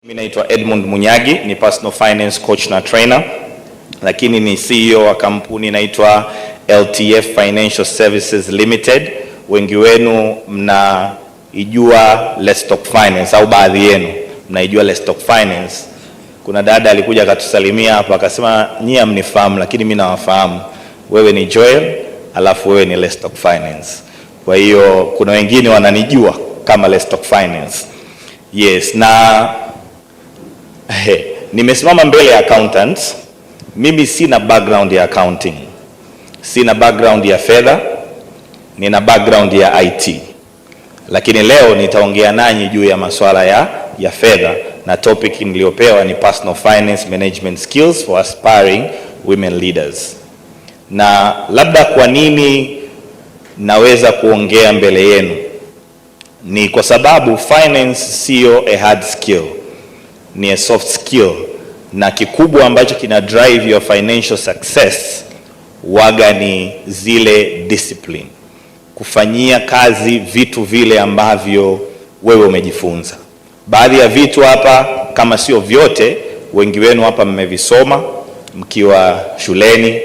Mimi naitwa Edmund Munyagi, ni personal finance coach na trainer, lakini ni CEO wa kampuni inaitwa LTF Financial Services Limited. Wengi wenu mnaijua Let's Talk Finance, au baadhi yenu mnaijua Let's Talk Finance. Kuna dada alikuja akatusalimia hapa akasema nyie mnifahamu, lakini mimi nawafahamu. Wewe ni Joel, alafu wewe ni Let's Talk Finance. Kwa hiyo kuna wengine wananijua kama Let's Talk Finance. Yes, na nimesimama mbele ya accountants. Mimi sina background ya accounting, sina background ya fedha, nina background ya IT. Lakini leo nitaongea nanyi juu ya masuala ya fedha, na topic niliyopewa ni personal finance management skills for aspiring women leaders. Na labda kwa nini naweza kuongea mbele yenu, ni kwa sababu finance sio a hard skill, ni a soft skill, na kikubwa ambacho kina drive your financial success waga ni zile discipline, kufanyia kazi vitu vile ambavyo wewe umejifunza. Baadhi ya vitu hapa, kama sio vyote, wengi wenu hapa mmevisoma mkiwa shuleni.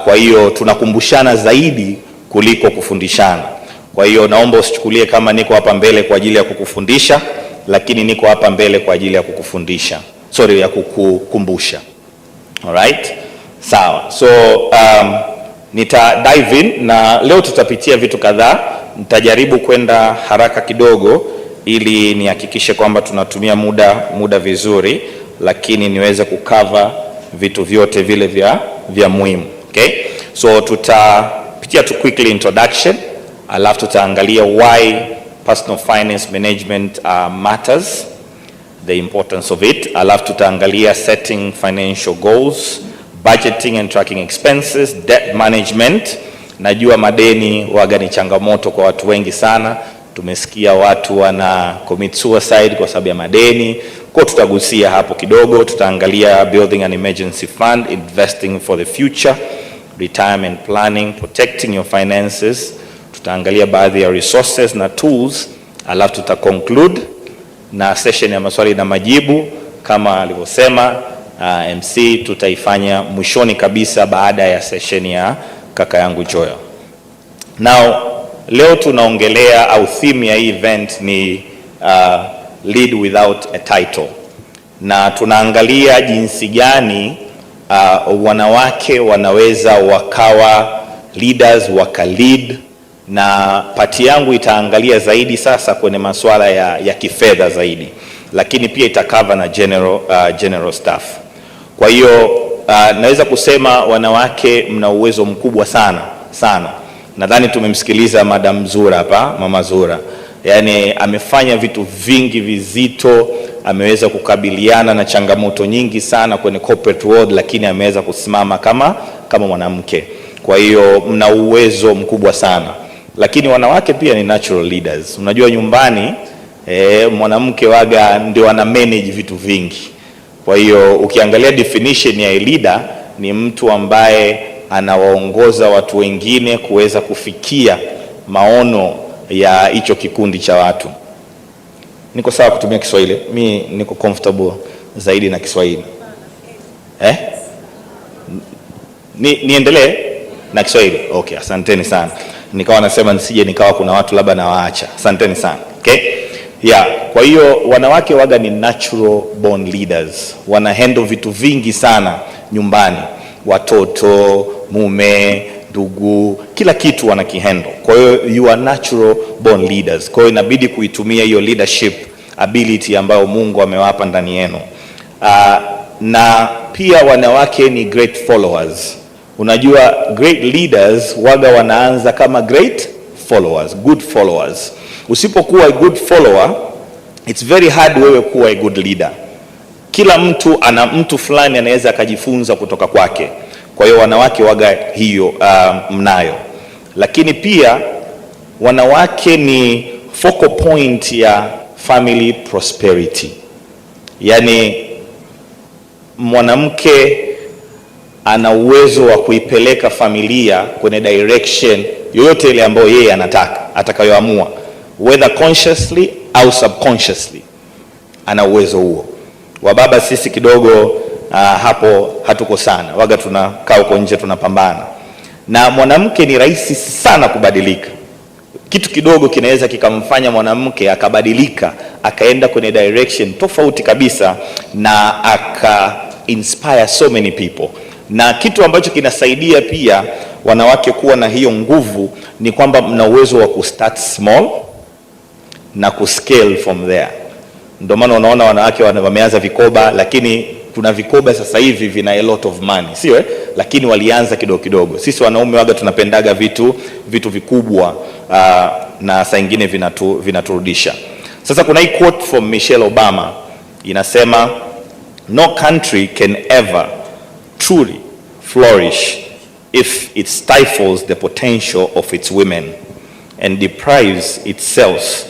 Kwa hiyo tunakumbushana zaidi kuliko kufundishana. Kwa hiyo naomba usichukulie kama niko hapa mbele kwa ajili ya kukufundisha, lakini niko hapa mbele kwa ajili ya kukufundisha, ya kukukumbusha. Alright? Sawa. So nita dive in, na leo tutapitia vitu kadhaa. Nitajaribu kwenda haraka kidogo ili nihakikishe kwamba tunatumia muda vizuri, lakini niweze kucover vitu vyote vile vya muhimu. Okay? So tutapitia tu quickly introduction, alafu tutaangalia why personal finance management matters, the importance of it. Alafu tutaangalia setting financial goals, budgeting and tracking expenses, debt management. Najua madeni waga ni changamoto kwa watu wengi sana. Tumesikia watu wana commit suicide kwa sababu ya madeni. Kwa tutagusia hapo kidogo. Tutaangalia building an emergency fund, investing for the future, retirement planning, protecting your finances. Tutaangalia baadhi ya resources na tools, alafu tutaconclude na session ya maswali na majibu kama alivyosema MC. Tutaifanya mwishoni kabisa baada ya session ya kaka yangu Joel. Now, leo tunaongelea, au theme ya hii event ni lead without a title, na tunaangalia jinsi gani wanawake wanaweza wakawa leaders, lead. Na pati yangu itaangalia zaidi sasa kwenye masuala ya kifedha zaidi, lakini pia itakava na general staff. Kwa hiyo naweza kusema wanawake mna uwezo mkubwa sana. Nadhani tumemsikiliza Madam Zura hapa, Mama Zura. Yani amefanya vitu vingi vizito, ameweza kukabiliana na changamoto nyingi sana kwenye corporate world, lakini ameweza kusimama kama mwanamke. Kwa hiyo mna uwezo mkubwa sana. Lakini wanawake pia ni natural leaders. Unajua nyumbani mwanamke waga ndio ana manage vitu vingi. Kwa hiyo ukiangalia definition ya leader, ni mtu ambaye anawaongoza watu wengine kuweza kufikia maono ya hicho kikundi cha watu. Niko sawa kutumia Kiswahili? Mimi niko comfortable zaidi na Kiswahili. Niendelee na Kiswahili? Okay, asanteni sana. Nikawa nasema nisije nikawa kuna watu labda nawaacha. Asanteni sana. Okay? Yeah, kwa hiyo wanawake waga ni natural born leaders. Wana handle vitu vingi sana nyumbani. Watoto, mume, ndugu, kila kitu wanakihandle. Kwa hiyo you are natural born leaders. Kwa hiyo inabidi kuitumia hiyo leadership ability ambayo Mungu amewapa ndani yenu. Na pia wanawake ni great followers. Unajua great leaders waga wanaanza kama great followers, good followers. Usipokuwa a good follower, it's very hard wewe kuwa a good leader. Kila mtu ana mtu fulani anaweza akajifunza kutoka kwake. Kwa hiyo wanawake waga hiyo mnayo. Lakini pia wanawake ni focal point ya family prosperity. Yani mwanamke ana uwezo wa kuipeleka familia kwenye direction yoyote ile ambayo yeye atakayoamua, whether consciously au subconsciously. ana uwezo huo. Wababa sisi kidogo hapo hatuko sana, waga tunakaa huko nje tunapambana. Na mwanamke ni rahisi sana kubadilika. Kitu kidogo kinaweza kikamfanya mwanamke akabadilika, akaenda kwenye direction tofauti kabisa, na aka inspire so many people. Na kitu ambacho kinasaidia pia wanawake kuwa na hiyo nguvu ni kwamba mna uwezo wa kustart small na kuscale from there. Ndio maana unaona wanawake wameanza vikoba, lakini kuna vikoba sasa hivi vina a lot of money, sio lakini walianza kidogo kidogo. Sisi wanaume waga tunapendaga vitu vikubwa, na saa nyingine vinaturudisha. Sasa kuna hii quote from Michelle Obama inasema, no country can ever truly flourish if it stifles the potential of its women and deprives itself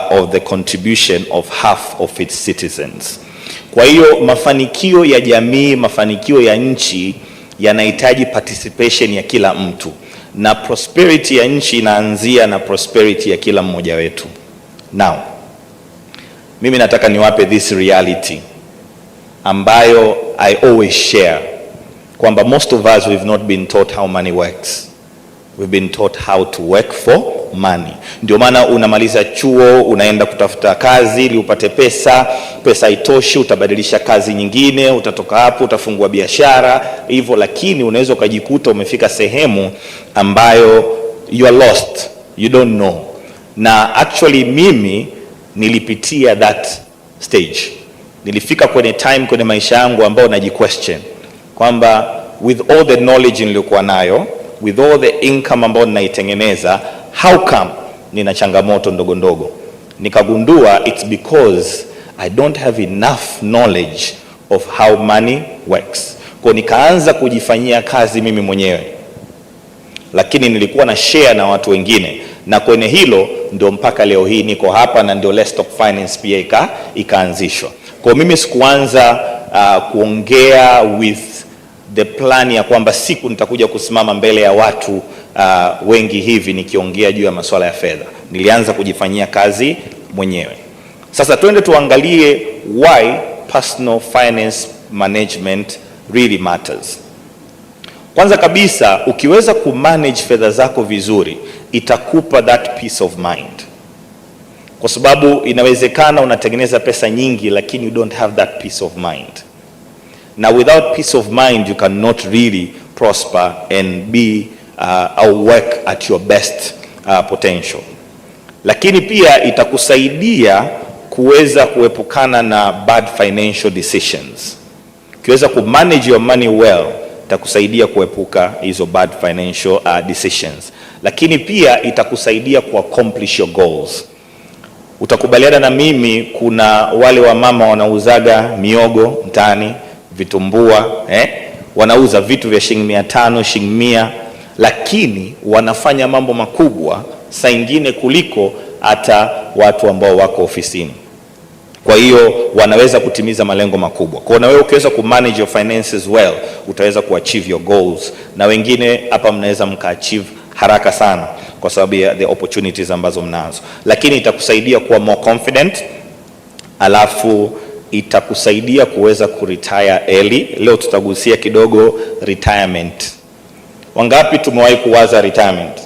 of the contribution of half of its citizens. Kwa hiyo mafanikio ya jamii, mafanikio ya nchi yanahitaji participation ya kila mtu, na prosperity ya nchi inaanzia na prosperity ya kila mmoja wetu. Now, mimi nataka niwape this reality ambayo I always share, kwamba most of us we've not been taught how money works. We've been taught how to work for money. Ndio maana unamaliza chuo, unaenda kutafuta kazi ili upate pesa, pesa haitoshi, utabadilisha kazi nyingine, utatoka hapo utafungua biashara hivyo, lakini unaweza ukajikuta umefika sehemu ambayo you are lost, you don't know. Na actually mimi nilipitia that stage. Nilifika kwenye time kwenye maisha yangu ambao najiquestion kwamba with all the knowledge nilikuwa nayo, with all the income ambao ninaitengeneza, how come nina changamoto ndogo ndogo? Nikagundua it's because I don't have enough knowledge of how money works. Kwa nikaanza kujifanyia kazi mimi mwenyewe, lakini nilikuwa na share na watu wengine, na kwenye hilo ndio mpaka leo hii niko hapa, na ndio Let's Talk Finance pia ikaanzishwa. Kwa mimi sikuanza kuongea with the plan ya kwamba siku nitakuja kusimama mbele ya watu wengi hivi nikiongea juu ya masuala ya fedha. Nilianza kujifanyia kazi mwenyewe. Sasa twende tuangalie why personal finance management really matters. Kwanza kabisa, ukiweza kumanage fedha zako vizuri, itakupa that peace of mind. Kwa sababu inawezekana unatengeneza pesa nyingi lakini you don't have that peace of mind. Now without peace of mind you cannot really prosper and be or work at your best potential. Lakini pia itakusaidia kuweza kuepukana na bad financial decisions. Ukiweza kumanage your money well, itakusaidia kuepuka hizo bad financial decisions. Lakini pia itakusaidia kuaccomplish your goals. Utakubaliana na mimi, kuna wale wa mama wanauzaga miogo mtaani, vitumbua, wanauza vitu vya shilingi 500, shilingi 100, lakini wanafanya mambo makubwa saa nyingine kuliko hata watu ambao wako ofisini. Kwa hiyo wanaweza kutimiza malengo makubwa. Kwa na wewe ukiweza kumanage your finances well, utaweza kuachieve your goals, na wengine hapa mnaweza mkaachieve haraka sana kwa sababu ya the opportunities ambazo mnazo. Lakini itakusaidia kuwa more confident, alafu itakusaidia kuweza kuretire early. Leo tutagusia kidogo retirement. Wangapi tumewahi kuwaza retirement?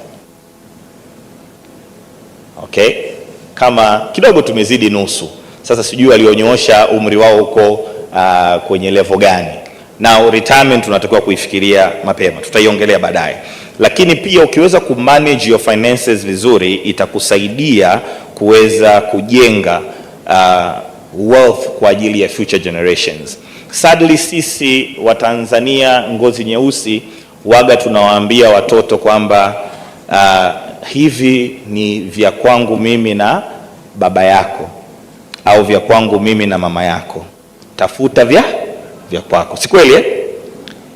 Okay, kama kidogo tumezidi nusu. Sasa sijui walionyoosha umri wao huko kwenye level gani. Now retirement tunatakiwa kuifikiria mapema, tutaiongelea baadaye. Lakini pia ukiweza kumanage your finances vizuri, itakusaidia kuweza kujenga wealth kwa ajili ya future generations. Sadly sisi wa Tanzania ngozi nyeusi waga tunawaambia watoto kwamba hivi ni vya kwangu mimi na baba yako, au vya kwangu mimi na mama yako, tafuta vya kwako. Si kweli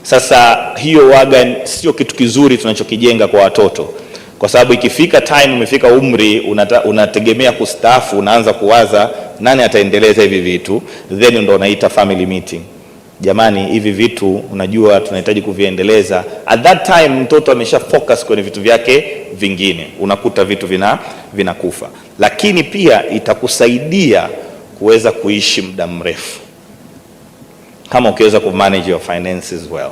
Sasa hiyo waga sio kitu kizuri tunachokijenga kwa watoto, kwa sababu ikifika time umefika umri unategemea kustaafu, unaanza kuwaza nani ataendeleza hivi vitu, then ndo unaita family meeting. Jamani, hivi vitu unajua tunahitaji kuviendeleza. At that time mtoto amesha focus kwenye vitu vyake vingine, unakuta vitu vinakufa. Lakini pia itakusaidia kuweza kuishi muda mrefu kama ukiweza ku manage your finances well,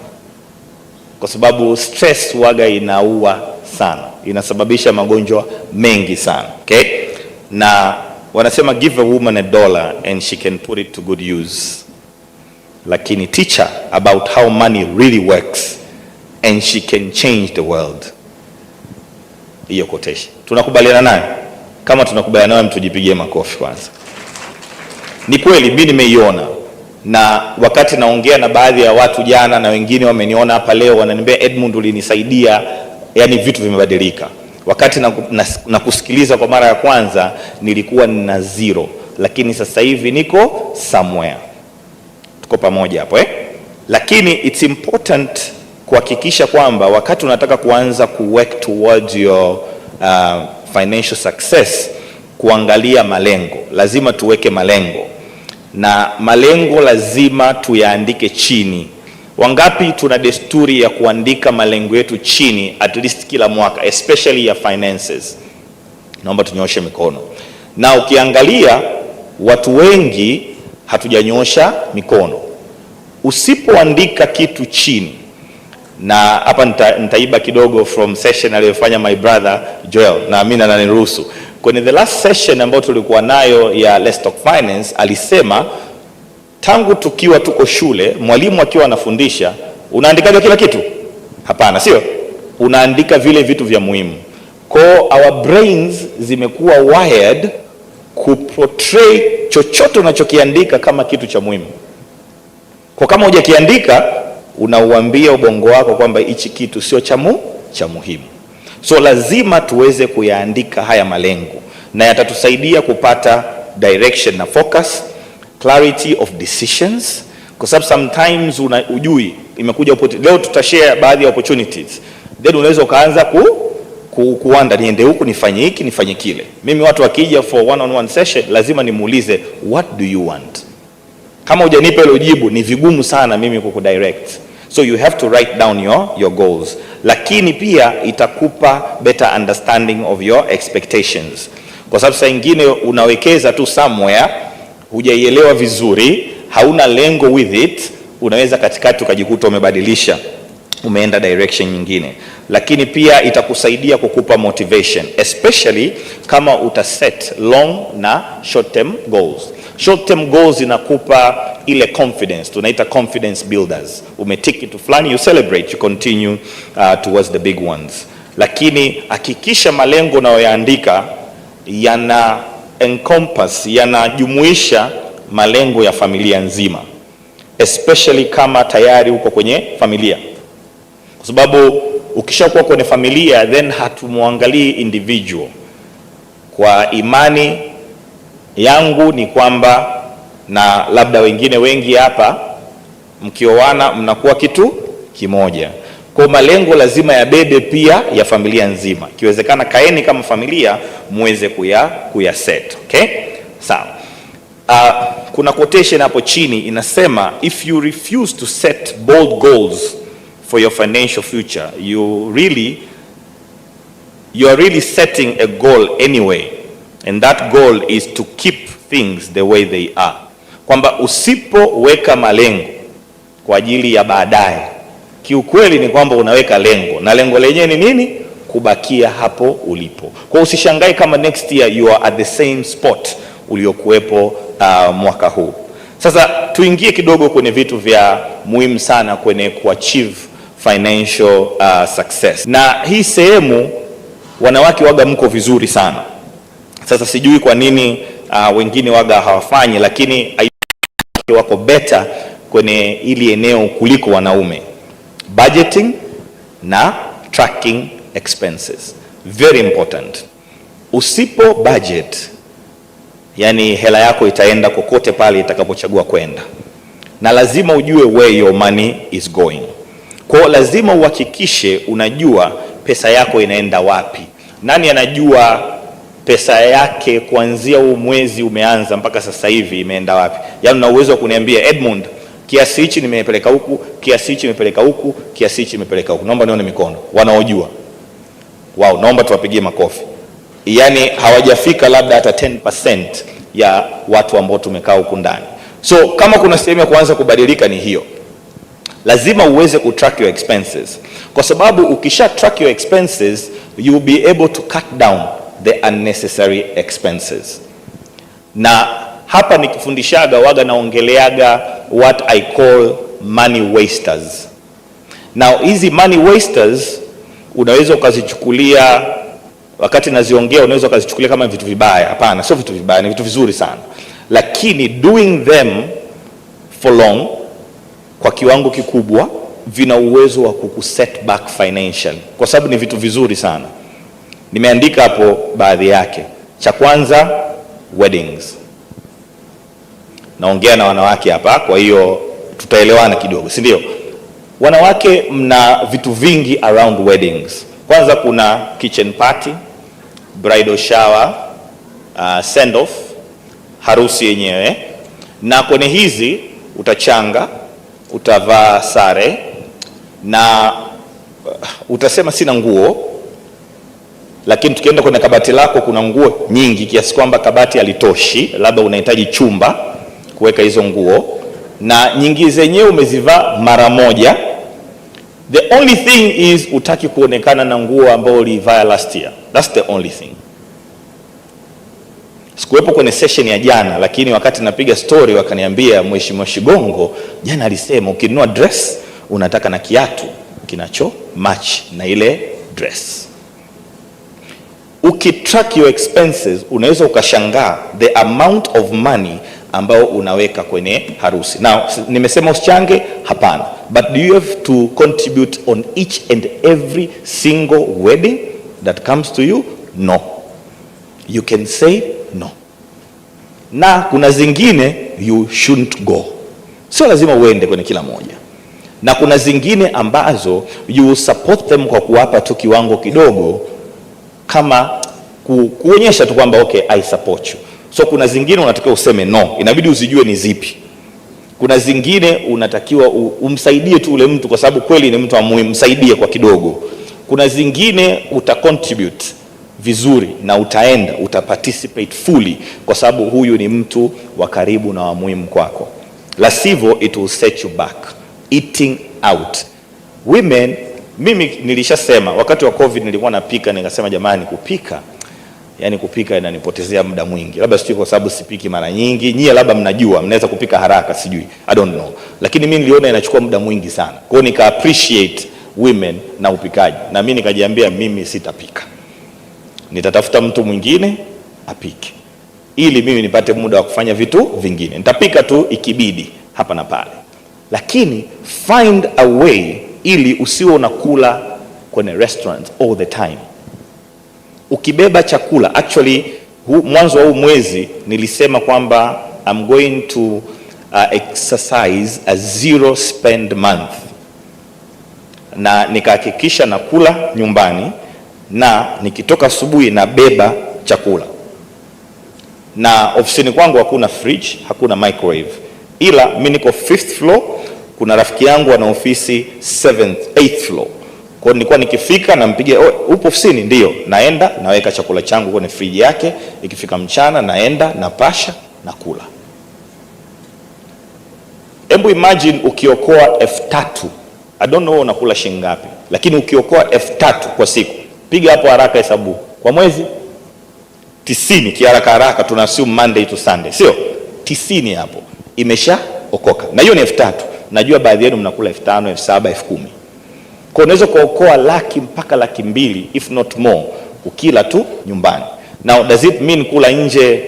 kwa sababu stress waga inaua sana, inasababisha magonjwa mengi sana. Okay, na wanasema give a woman $1 and she can put it to good use, lakini teach her about how money really works and she can change the world. Hiyo quotation tunakubaliana nayo? Kama tunakubaliana nayo, mtujipigie makofi kwanza. Ni kweli mimi nimeiona, na wakati naongea na baadhi ya watu jana na wengine wameniona hapa leo, wananiambia Edmund, ulinisaidia, yani vitu vimebadilika. Wakati na kusikiliza kwa mara ya kwanza nilikuwa nina zero, lakini sasa hivi niko somewhere. Tuko pamoja hapo Lakini it's important kuhakikisha kwamba wakati unataka kuanza work towards your financial success, kuangalia malengo. Lazima tuweke malengo, na malengo lazima tuyaandike chini. Wangapi tuna desturi ya kuandika malengo yetu chini at least kila mwaka, especially ya finances? Naomba tunyoshe mikono. Na ukiangalia watu wengi hatujanyosha mikono. Usipoandika kitu chini, na hapa nitaiba kidogo from session aliyofanya my brother Joel, na mimi ananiruhusu. Kwenye the last session ambayo tulikuwa nayo ya Let's Talk Finance, alisema tangu tukiwa tuko shule, mwalimu akiwa anafundisha, unaandikaje kila kitu? Hapana, sio. Unaandika vile vitu vya muhimu. Kwa our brains zimekuwa wired kuportray chochote unachokiandika kama kitu cha muhimu. Kwa kama hujakiandika, unauambia ubongo wako kwamba hichi kitu sio cha muhimu. So lazima tuweze kuyaandika haya malengo, na yatatusaidia kupata direction na focus, clarity of decisions, kwa sababu sometimes ujui imekuja leo tutashare baadhi ya opportunities, then unaweza ukaanza kuanda niende huku, nifanye hiki, nifanye kile. Mimi watu wakija for one-on-one session lazima nimuulize what do you want. Kama hujanipa hilo jibu ni vigumu sana mimi kukudirect. So you have to write down your goals, lakini pia itakupa better understanding of your expectations, kwa sababu saa nyingine unawekeza tu somewhere, hujaielewa vizuri, hauna lengo with it, unaweza katikati ukajikuta umebadilisha, umeenda direction nyingine. Lakini pia itakusaidia kukupa motivation, especially kama utaset long na short term goals. Short term goals inakupa ile confidence, tunaita confidence builders. Umetiki kitu fulani, you celebrate, you continue towards the big ones. Lakini hakikisha malengo unayoyaandika yana encompass, yanajumuisha malengo ya familia nzima, especially kama tayari uko kwenye familia, kwa sababu ukishakuwa kwenye familia then hatumuangalii individual. Kwa imani yangu ni kwamba, na labda wengine wengi hapa mkioana mnakuwa kitu kimoja, kwa malengo lazima yabebe pia ya familia nzima. Ikiwezekana kaeni kama familia muweze kuya set. Okay, sawa. Kuna quotation hapo chini inasema, if you refuse to set bold goals for your financial future, you are really setting a goal anyway, and that goal is to keep things the way they are. Kwamba usipoweka malengo kwa ajili ya baadaye, kiukweli ni kwamba unaweka lengo, na lengo lenyewe ni nini? Kubakia hapo ulipo. Kwa usishangae kama next year you are at the same spot uliokuwepo mwaka huu. Sasa tuingie kidogo kwenye vitu vya muhimu sana kwenye kuachieve financial success. Na hii sehemu wanawake waga mko vizuri sana. Sasa sijui kwa nini wengine waga hawafanyi, lakini wako better kwenye ili eneo kuliko wanaume. Budgeting na tracking expenses, very important. Usipo budget, yani hela yako itaenda kokote pale itakapochagua kwenda, na lazima ujue where your money is going. Kwa lazima uhakikishe unajua pesa yako inaenda wapi. Nani anajua pesa yake kuanzia huu mwezi umeanza mpaka sasa hivi imeenda wapi? Yaani una uwezo wa kuniambia Edmund, kiasi hichi nimepeleka huku, kiasi hichi nimepeleka huku, kiasi hichi nimepeleka huku. Naomba nione mikono wanaojua. Wow, naomba tuwapigie makofi. Yaani hawajafika labda hata 10% ya watu ambao tumekaa huku ndani. So kama kuna sehemu ya kuanza kubadilika ni hiyo. Lazima uweze kutrack your expenses, kwa sababu ukisha track your expenses you will be able to cut down the unnecessary expenses. Na hapa nikifundishaga waga naongeleaga what I call money wasters. Now hizi money wasters unaweza ukazichukulia, wakati naziongea unaweza ukazichukulia kama vitu vibaya. Hapana, sio vitu vibaya, ni vitu vizuri sana, lakini doing them for long, kwa kiwango kikubwa, vina uwezo wa kukuset back financially, kwa sababu ni vitu vizuri sana. Nimeandika hapo baadhi yake. Cha kwanza, weddings. Naongea na wanawake hapa, kwa hiyo tutaelewana kidogo, si ndio? Wanawake mna vitu vingi around weddings. Kwanza kuna kitchen party, bridal shower, send off, harusi yenyewe. Na kwenye hizi utachanga, utavaa sare, na utasema sina nguo, lakini tukienda kwenye kabati lako kuna nguo nyingi kiasi kwamba kabati halitoshi, labda unahitaji chumba kuweka hizo nguo, na nyingi zenyewe umezivaa mara moja. The only thing is utaki kuonekana na nguo ambayo ulivaa last year. That's the only thing. Sikuwepo kwenye session ya jana, lakini wakati napiga story wakaniambia Mheshimiwa Shigongo jana alisema ukinunua dress unataka na kiatu kinacho match na ile dress. Ukitrack your expenses unaweza ukashangaa the amount of money ambao unaweka kwenye harusi. Now nimesema usichange, hapana, but do you have to contribute on each and every single wedding that comes to you? No. You can say no. Na kuna zingine you shouldn't go, sio lazima uende kwenye kila moja. Na kuna zingine ambazo you support them kwa kuwapa tu kiwango kidogo, kama kuonyesha tu kwamba okay, I support you. So kuna zingine unatakiwa useme no, inabidi uzijue ni zipi. Kuna zingine unatakiwa umsaidie tu ule mtu kwa sababu kweli ni mtu wa muhimu, msaidie kwa kidogo. Kuna zingine utacontribute vizuri na utaenda utaparticipate fully kwa sababu huyu ni mtu wa karibu na wa muhimu kwako. La sivyo it will set you back. Eating out. Women, mimi nilishasema wakati wa COVID nilikuwa napika, nikasema jamani, kupika inanipotezea muda mwingi. Labda sio kwa sababu sipiki mara nyingi. Nyie labda mnajua, mnaweza kupika haraka, sijui. I don't know. Lakini mimi niliona inachukua muda mwingi sana. Kwa hiyo nika appreciate women na upikaji. Na mimi nikajiambia mimi sitapika. Nitatafuta mtu mwingine apike, ili mimi nipate muda wa kufanya vitu vingine. Nitapika tu ikibidi hapa na pale. Lakini find a way ili usiwe unakula kwenye restaurants all the time. Ukibeba chakula, actually mwanzo wa huu mwezi nilisema kwamba I'm going to exercise a zero spend month, na nikahakikisha nakula nyumbani, na nikitoka asubuhi na beba chakula. Na ofisini kwangu hakuna fridge, hakuna microwave, ila mimi niko 5th floor, kuna rafiki yangu ana ofisi 8th floor. Kwa nilikuwa nikifika na mpige, upo ofisini? Ndio. Naenda naweka chakula changu kwenye friji yake, ikifika mchana naenda napasha na kula. Hebu imagine ukiokoa 3,000. I don't know unakula shilingi ngapi, lakini ukiokoa 3,000 kwa siku, piga hapo haraka hesabu. Kwa mwezi 90, kiharaka haraka tuna assume Monday to Sunday, sio? 90 hapo imeshaokoka. Na hiyo ni 3,000. Najua baadhi yenu mnakula 5,000, 7,000, 10,000. Kwa unaweza kuokoa laki mpaka 200,000 if not more ukila tu nyumbani. Now does it mean kula nje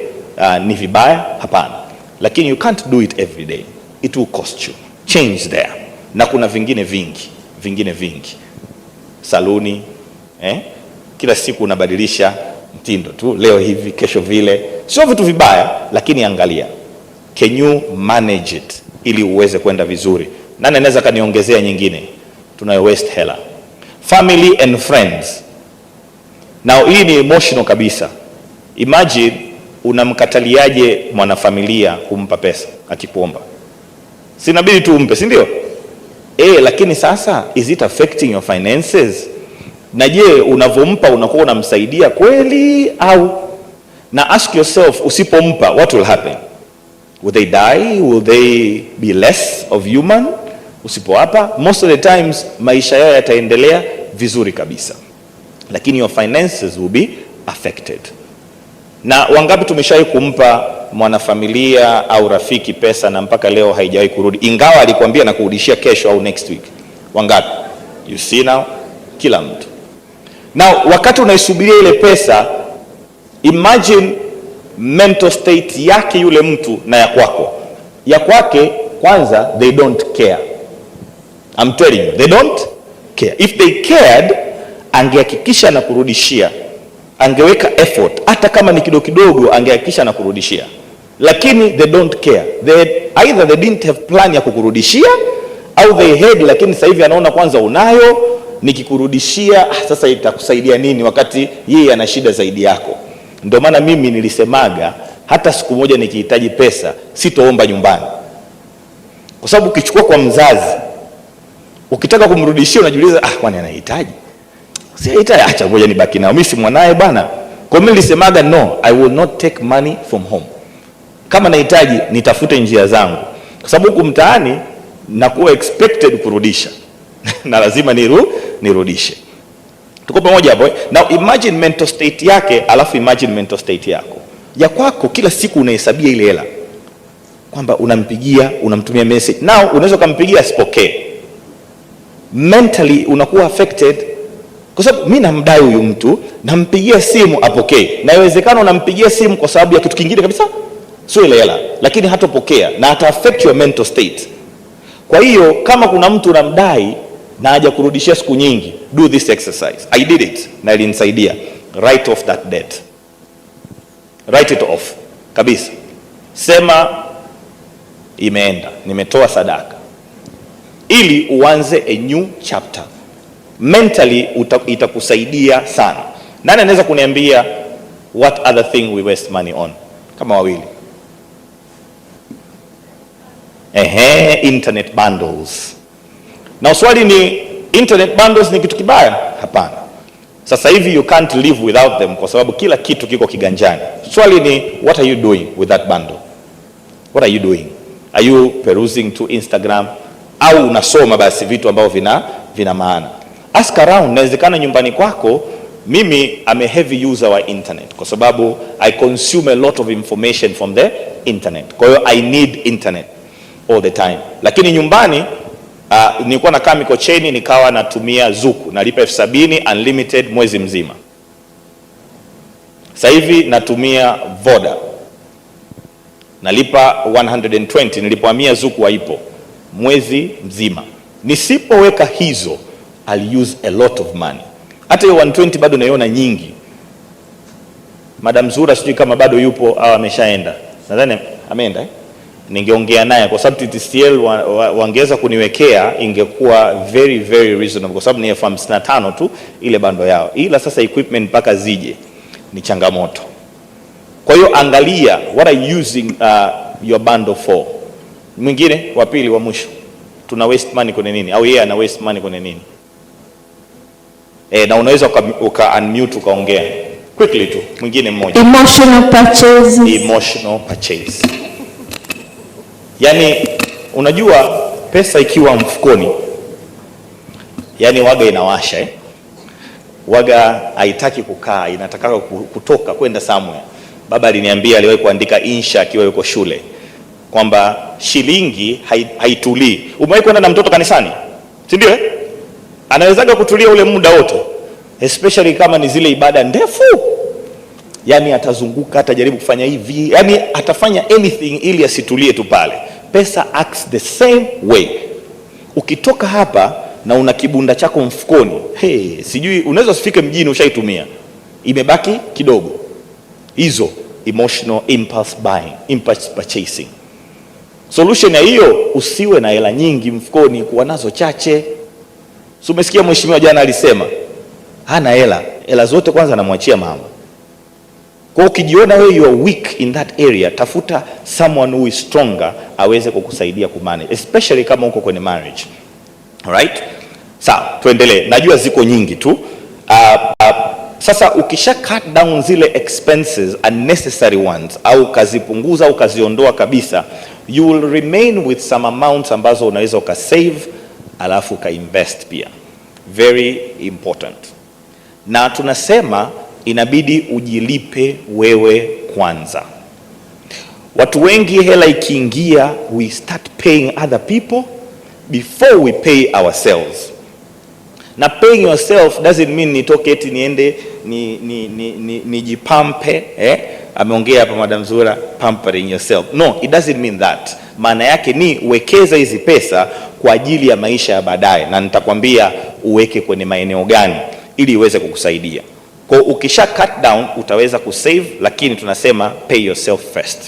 ni vibaya? Hapana. Lakini you can't do it every day. It will cost you. Change there. Na kuna vingine vingi. Saluni, kila siku unabadilisha mtindo tu, leo hivi kesho vile. Sio vitu vibaya, lakini angalia, can you manage it ili uweze kwenda vizuri? Nani anaweza kaniongezea nyingine? Tunayo waste hela. Family and friends. Now hii ni emotional kabisa. Imagine unamkataliaje mwanafamilia kumpa pesa akikuomba? Sinabidi tu umpe, si ndio? Lakini sasa is it affecting your finances? Na je, unavompa unakuwa unamsaidia kweli au? Now ask yourself, usipompa, what will happen? Will they die? Will they be less of human? Usipowapa, most of the times maisha yao yataendelea vizuri kabisa, lakini your finances will be affected. Na wangapi tumeshawahi kumpa mwanafamilia au rafiki pesa na mpaka leo haijawahi kurudi, ingawa alikwambia na kurudishia kesho au next week? Wangapi? You see now, kila mtu. Now wakati unaisubiria ile pesa, imagine mental state yake yule mtu na ya kwako. Ya kwake kwanza, they don't care. I'm telling you, they don't care. If they cared, angehakikisha na kurudishia, angeweka effort, hata kama ni kidogo kidogo angehakikisha na kurudishia. Lakini they don't care. Either they didn't have plan ya kukurudishia, au they had, lakini sasa hivi anaona kwanza unayo, nikikurudishia sasa itakusaidia nini wakati yeye ana shida zaidi yako. Ndio maana mimi nilisemaga hata siku moja nikihitaji pesa sitoomba nyumbani, kwa sababu ukichukua kwa mzazi ukitaka kumrudishia unajiuliza, kwani anahitaji? Si hahitaji, acha ngoja nibaki nao, mimi si mwanae bwana. Kwa mimi nilisemaga no, I will not take money from home. Kama nahitaji nitafute njia zangu, kwa sababu huku mtaani nakuwa expected kurudisha na lazima nirudishe. Tuko pamoja hapo? Now imagine mental state yake, alafu imagine mental state yako. Ya kwako kila siku unahesabia ile hela, kwamba unampigia, unamtumia message. Now unaweza kumpigia asipokee, mentally unakuwa affected, kwa sababu mimi namdai huyu mtu, nampigia simu apokee, na inawezekana unampigia simu kwa sababu ya kitu kingine kabisa, sio ile hela, lakini hatopokea na ata affect your mental state. Kwa hiyo kama kuna mtu unamdai na haja kurudishia siku nyingi, do this exercise. I did it na ilinisaidia. Write off that debt. Write it off kabisa. Sema imeenda, nimetoa sadaka, ili uanze a new chapter. Mentally itakusaidia sana. Nani anaweza kuniambia what other thing we waste money on? Kama wawili. Internet bundles. Na swali ni, internet bundles ni kitu kibaya? Hapana. Sasa hivi you can't live without them kwa sababu kila kitu kiko kiganjani. Swali ni, what are you doing with that bundle? What are you doing? Are you perusing to Instagram? Au unasoma basi vitu ambavyo vina maana? Ask around. Inawezekana nyumbani kwako, mimi I'm a heavy user wa internet kwa sababu I consume a lot of information from the internet. Kwa hiyo I need internet all the time. Lakini nyumbani nilikuwa nakaa Mikocheni, nikawa natumia Zuku, nalipa 70,000 unlimited mwezi mzima. Sasa hivi natumia Voda, nalipa 120, nilipohamia Zuku haipo, mwezi mzima. Nisipoweka hizo, I'll use a lot of money. Hata hiyo 120 bado naiona nyingi. Madam Zura sijui kama bado yupo au ameshaenda. Nadhani ameenda. Ningeongea naye kwa sababu TTCL wangeweza kuniwekea, ingekuwa very very reasonable kwa sababu ni 55 tu ile bando yao. Ila sasa equipment mpaka zije ni changamoto. Kwa hiyo angalia what are you using your bundle for. Mwingine wa pili wa mwisho, tuna waste money kwenye nini? Au yeye ana waste money kwenye nini? Na unaweza unmute ukaongea quickly tu. Mwingine mmoja, emotional purchases. Emotional purchase. Yani unajua pesa ikiwa mfukoni, yani waga inawasha waga haitaki kukaa, inataka kutoka kwenda somewhere. Baba aliniambia, aliwahi kuandika insha akiwa yuko shule, kwamba shilingi haitulii. Umewahi kwenda na mtoto kanisani, si ndio? Anawezaga kutulia ule muda wote, especially kama ni zile ibada ndefu. Yani atazunguka, atajaribu kufanya hivi, yani atafanya anything ili asitulie tu pale. Pesa acts the same way. Ukitoka hapa na una kibunda chako mfukoni, sijui unaweza usifike mjini ushaitumia, imebaki kidogo. Hizo emotional impulse buying, impulse purchasing. Solution ya hiyo, usiwe na hela nyingi mfukoni, kuwa nazo chache. So umesikia mheshimiwa jana alisema hana hela zote kwanza anamwachia mama. Kwa ukijiona wewe you are weak in that area, tafuta someone who is stronger aweze kukusaidia kumanage, especially kama uko kwenye marriage. Alright? Sawa, tuendelee. Najua ziko nyingi tu. Sasa ukisha cut down zile expenses, unnecessary ones, au kazipunguza au kaziondoa kabisa, you will remain with some amounts ambazo unaweza ukasave alafu ukainvest pia. Very important. Na tunasema inabidi ujilipe wewe kwanza. Watu wengi hela ikiingia, we start paying other people before we pay ourselves. Na paying yourself doesn't mean nitoke eti niende nijipampe, ameongea hapa Madam Zura, pampering yourself. No, it doesn't mean that. Maana yake ni wekeza hizi pesa kwa ajili ya maisha ya baadaye, na nitakwambia uweke kwenye maeneo gani ili iweze kukusaidia. Kwa ukisha cut down utaweza kusave, lakini tunasema pay yourself first.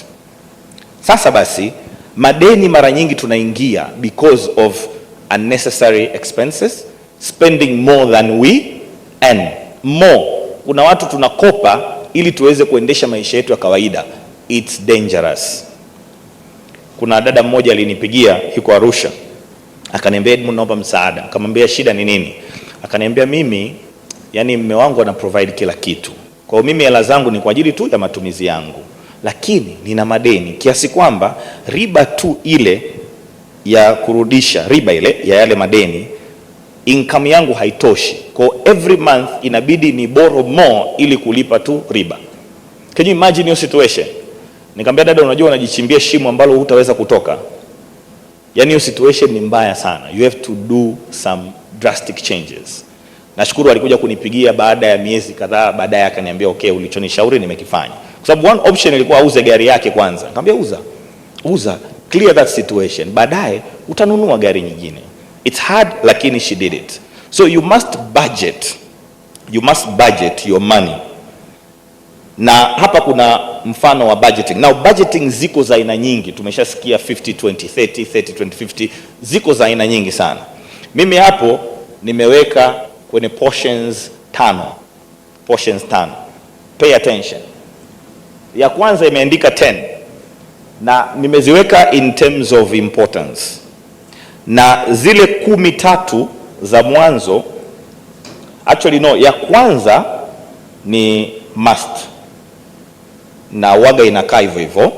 Sasa basi, madeni mara nyingi tunaingia because of unnecessary expenses, spending more than we earn. More. Kuna watu tunakopa ili tuweze kuendesha maisha yetu ya kawaida. It's dangerous. Kuna dada mmoja alinipigia, yuko Arusha. Akaniambia, Edmund, naomba msaada. Akamwambia shida ni nini? Akaniambia, mimi yani mume wangu ana provide kila kitu. Kwa hiyo mimi hela zangu ni kwa ajili tu ya matumizi yangu. Lakini nina madeni kiasi kwamba riba tu ile ya kurudisha, riba ile ya yale madeni, income yangu haitoshi. Kwa every month inabidi ni borrow more ili kulipa tu riba. Can you imagine your situation? Nikamwambia, dada, unajua unajichimbia shimo ambalo hutaweza kutoka. Yani hiyo situation ni mbaya sana. You have to do some drastic changes. Nashukuru alikuja kunipigia baada ya miezi kadhaa, baadaye akaniambia okay, ulichonishauri nimekifanya. Kwa sababu one option ilikuwa auze gari yake kwanza. Nikamwambia uza, clear that situation. Baadaye utanunua gari nyingine. It's hard, lakini she did it. So you must budget your money. Na hapa kuna mfano wa budgeting. Now budgeting ziko za aina nyingi. Tumeshasikia 50-20-30, 30-20-50. Ziko za aina nyingi sana. Mimi hapo nimeweka kwenye portions 5. Pay attention. Ya kwanza imeandika 10. Na nimeziweka in terms of importance. Na zile 13 za mwanzo, actually no, ya kwanza ni must. Na waga inakaa hivyo hivyo.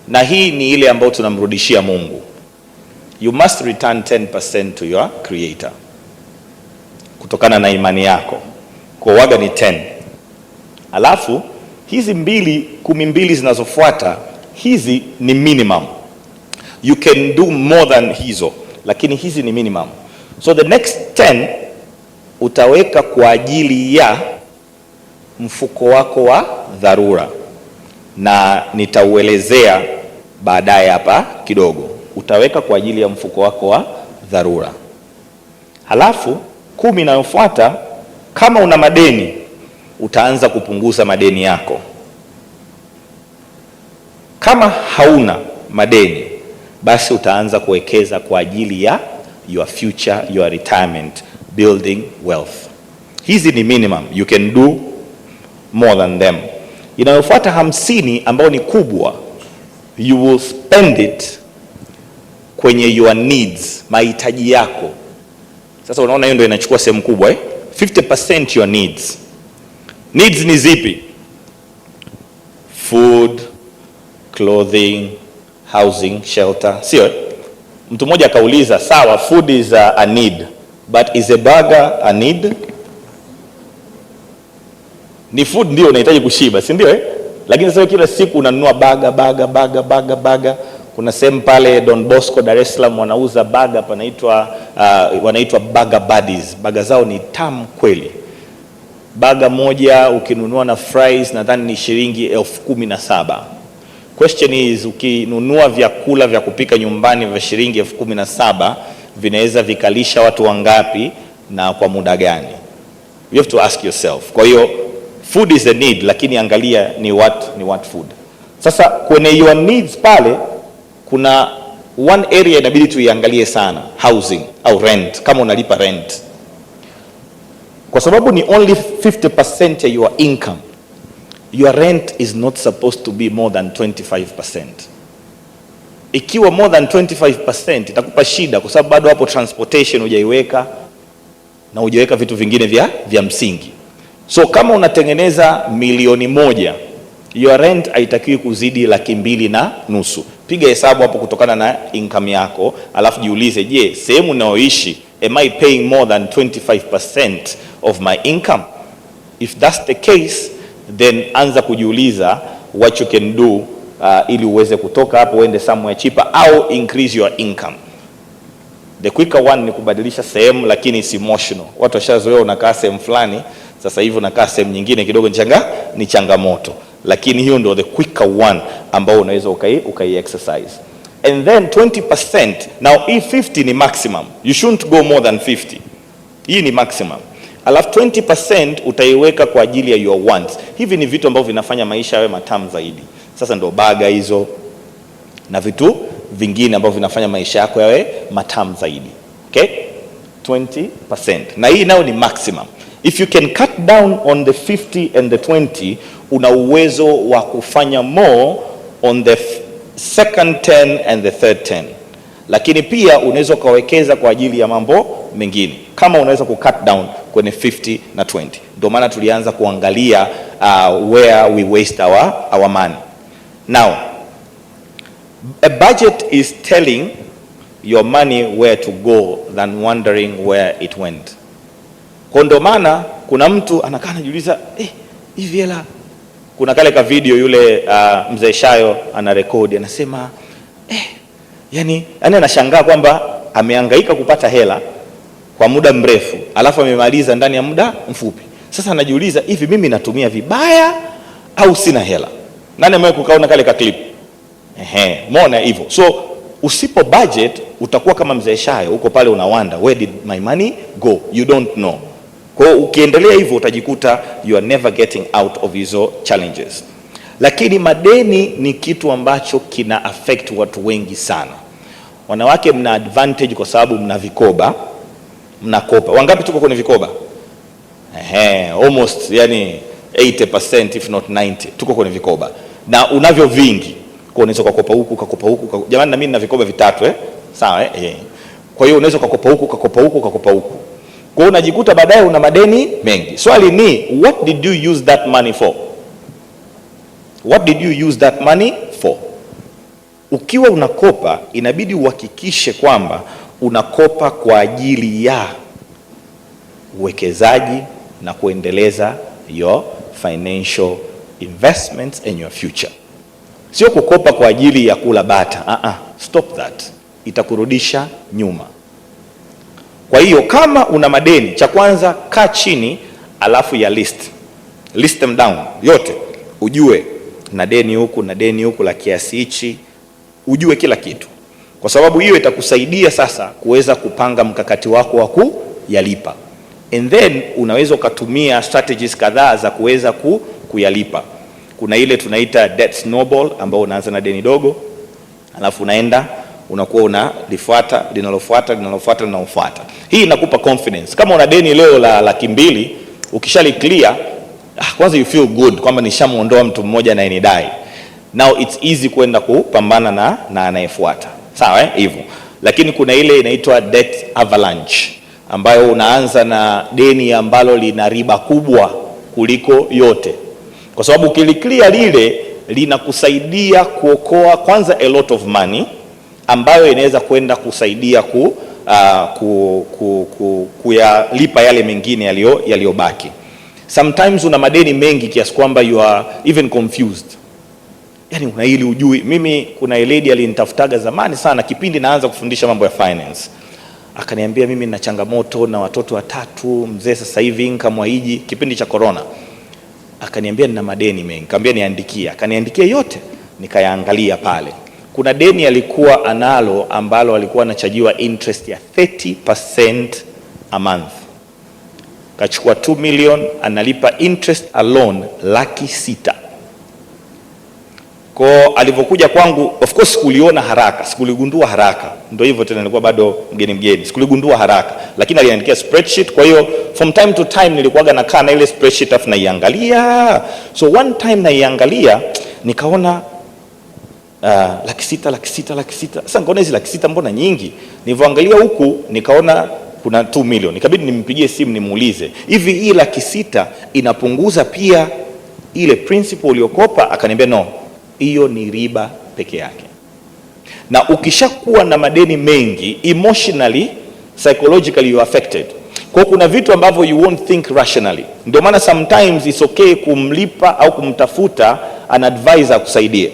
Na hii ni ile ambayo tunamrudishia Mungu. You must return 10% to your creator, kutokana na imani yako. Kwa waga ni 10. Alafu hizi 12 zinazofuata, hizi ni minimum. You can do more than hizo, lakini hizi ni minimum. So the next 10 utaweka kwa ajili ya mfuko wako wa dharura, na nitauelezea baadaye hapa kidogo. Utaweka kwa ajili ya mfuko wako wa dharura. Halafu 10 inayofuata, kama una madeni, utaanza kupunguza madeni yako. Kama hauna madeni, basi utaanza kuwekeza kwa ajili ya your future, your retirement, building wealth. Hizi ni minimum, you can do more than them. Inayofuata 50 ambayo ni kubwa, you will spend it kwenye your needs, mahitaji yako. Sasa unaona hiyo ndio inachukua sehemu kubwa 50% your needs. Needs ni zipi? Food, clothing, housing, shelter. Sio? Mtu mmoja akauliza, sawa, food is a need, but is a burger a need? Ni food ndio unahitaji kushiba, si ndio Lakini sasa kila siku unanunua burger. Kuna sehemu pale Don Bosco Dar es Salaam wanauza burger, wanaitwa burger buddies. Burger zao ni tamu kweli. Burger moja ukinunua na fries nadhani ni shilingi 17,000. Question is, ukinunua vyakula vya kupika nyumbani vya shilingi 17,000 vinaweza vikalisha watu wangapi na kwa muda gani? You have to ask yourself. Kwa hiyo food is a need, lakini angalia ni what food. Sasa kwenye your needs pale kuna one area inabidi tuiangalie sana, housing au rent, kama unalipa rent. Kwa sababu ni only 50% ya your income, your rent is not supposed to be more than 25%. Ikiwa more than 25% itakupa shida, kwa sababu bado hapo transportation hujaiweka na hujaweka vitu vingine vya msingi. So kama unatengeneza $1,000,000, your rent haitakiwi kuzidi $250,000. Piga hesabu hapo kutokana na income yako, alafu jiulize, je, sehemu ninayoishi am I paying more than 25% of my income? If that's the case, then anza kujiuliza what you can do ili uweze kutoka hapo uende somewhere cheaper au increase your income. The quicker one ni kubadilisha sehemu, lakini it's emotional. Watu washazoea unakaa sehemu fulani, sasa hivi unakaa sehemu nyingine kidogo ni changamoto. Lakini hiyo ndio the quicker one ambao unaweza ukai exercise. And then 20%, now hii 50 ni maximum. You shouldn't go more than 50. Hii ni maximum. Alafu 20% utaiweka kwa ajili ya your wants. Hivi ni vitu ambavyo vinafanya maisha yawe matamu zaidi. Sasa ndio baga hizo na vitu vingine ambavyo vinafanya maisha yako yawe matamu zaidi. Okay? 20%. Na hii nao ni maximum. If you can cut down on the 50 and the 20, una uwezo wa kufanya more on the second 10 and the third 10. Lakini pia unaweza kawekeza kwa ajili ya mambo mengine. Kama unaweza ku cut down kwenye 50 na 20. Ndio maana tulianza kuangalia where we waste our money. Now, a budget is telling your money where to go than wondering where it went. Kwa ndio maana kuna mtu anakaa anajiuliza, hivi hela, kuna kale ka video yule mzee Shayo ana record anasema yani anashangaa kwamba amehangaika kupata hela kwa muda mrefu alafu amemaliza ndani ya muda mfupi. Sasa anajiuliza, hivi mimi natumia vibaya au sina hela? Nani amewahi kukaona kale ka clip? Umeona hivyo. So usipo budget utakuwa kama mzee Shayo, uko pale unawanda, where did my money go? You don't know. Kwa hiyo ukiendelea hivyo utajikuta you are never getting out of hizo challenges. Lakini madeni ni kitu ambacho kina affect watu wengi sana. Wanawake mna advantage kwa sababu mna vikoba, mnakopa. Wangapi tuko kwenye vikoba? Almost yani 80% if not 90 tuko kwenye vikoba. Na unavyo vingi. Kwa unaweza kukopa huku, kukopa huku. Jamani na mimi nina vikoba vitatu Sawa Kwa hiyo unaweza kukopa huku, kukopa huku, kukopa huku. Kwa hiyo unajikuta baadaye una madeni mengi. Swali ni, what did you use that money for? What did you use that money for? Ukiwa unakopa, inabidi uhakikishe kwamba unakopa kwa ajili ya uwekezaji na kuendeleza your financial investments in your future. Sio kukopa kwa ajili ya kula bata. Stop that. Itakurudisha nyuma. Kwa hiyo kama una madeni, cha kwanza kaa chini alafu ya list them down yote, ujue na deni huku la kiasi hichi, ujue kila kitu, kwa sababu hiyo itakusaidia sasa kuweza kupanga mkakati wako wa kuyalipa. And then unaweza ukatumia strategies kadhaa za kuweza kuyalipa. Kuna ile tunaita debt snowball, ambao unaanza na deni dogo alafu unakuwa unalifuata linalofuata. Hii inakupa confidence. Kama una deni leo la $200,000, ukishali clear, kwanza you feel good kwamba nishamuondoa mtu mmoja na anidai. Now it's easy kwenda kupambana na anayefuata. Sawa hivyo. Lakini kuna ile inaitwa debt avalanche, ambayo unaanza na deni ambalo lina riba kubwa kuliko yote. Kwa sababu ukiliclear lile linakusaidia kuokoa kwanza a lot of money, ambayo inaweza kwenda kusaidia kuyalipa yale mengine yaliyobaki. Sometimes una madeni mengi kiasi kwamba you are even confused. Yani una hili ujui. Mimi kuna lady alinitafutaga zamani sana kipindi naanza kufundisha mambo ya finance. Akaniambia mimi nina changamoto na watoto 3, mzee sasa hivi income haiji, kipindi cha corona. Akaniambia nina madeni mengi. Nikamwambia niandikie. Akaniandikia yote, nikayaangalia pale. Kuna deni alikuwa analo ambalo alikuwa anachajiwa interest ya 30% a month. Kachukua 2 million, analipa interest alone $600,000. Kwa alivyokuja kwangu, of course sikuliona haraka, sikuligundua haraka. Ndio hivyo tena, nilikuwa bado mgeni. Sikuligundua haraka, lakini aliandikia spreadsheet. Kwa hiyo from time to time nilikuwaga nakaa na ile spreadsheet afu naiangalia. So one time naiangalia nikaona $600,000. Sasa nikaona hizi $600,000 mbona nyingi? Nilivyoangalia huku nikaona kuna 2 million. Ikabidi nimpigie simu nimuulize, hivi hii 600,000 inapunguza pia ile principal uliokopa? Akaniambia no, hiyo ni riba peke yake. Na ukishakuwa na madeni mengi, emotionally, psychologically you are affected. Kwa kuna vitu ambavyo you won't think rationally. Ndio maana sometimes it's okay kumlipa au kumtafuta an advisor akusaidie.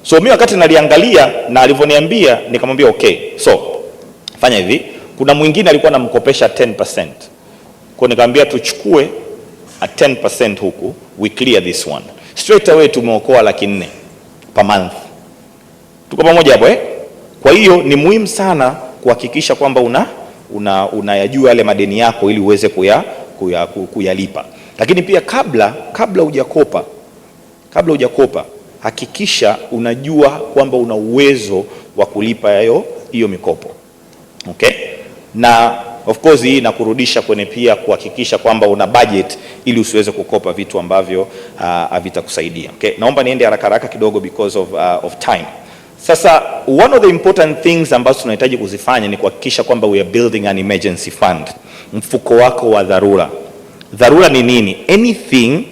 So mimi wakati naliangalia na alivyoniambia nikamwambia okay. So fanya hivi, kuna mwingine alikuwa anamkopesha 10%. Kwa nikamwambia tuchukue a 10% huku, we clear this one. Straight away tumeokoa 400,000 per month. Tuko pamoja hapo eh? Kwa hiyo ni muhimu sana kuhakikisha kwamba unayajua yale madeni yako ili uweze kuyalipa. Lakini pia kabla hujakopa hakikisha unajua kwamba una uwezo wa kulipa hiyo mikopo. Okay? Na of course hii inakurudisha kwenye pia kuhakikisha kwamba una budget ili usiweze kukopa vitu ambavyo havitakusaidia. Okay? Naomba niende haraka kidogo because of time. Sasa one of the important things ambazo tunahitaji kuzifanya ni kuhakikisha kwamba we are building an emergency fund. Mfuko wako wa dharura. Dharura ni nini? Anything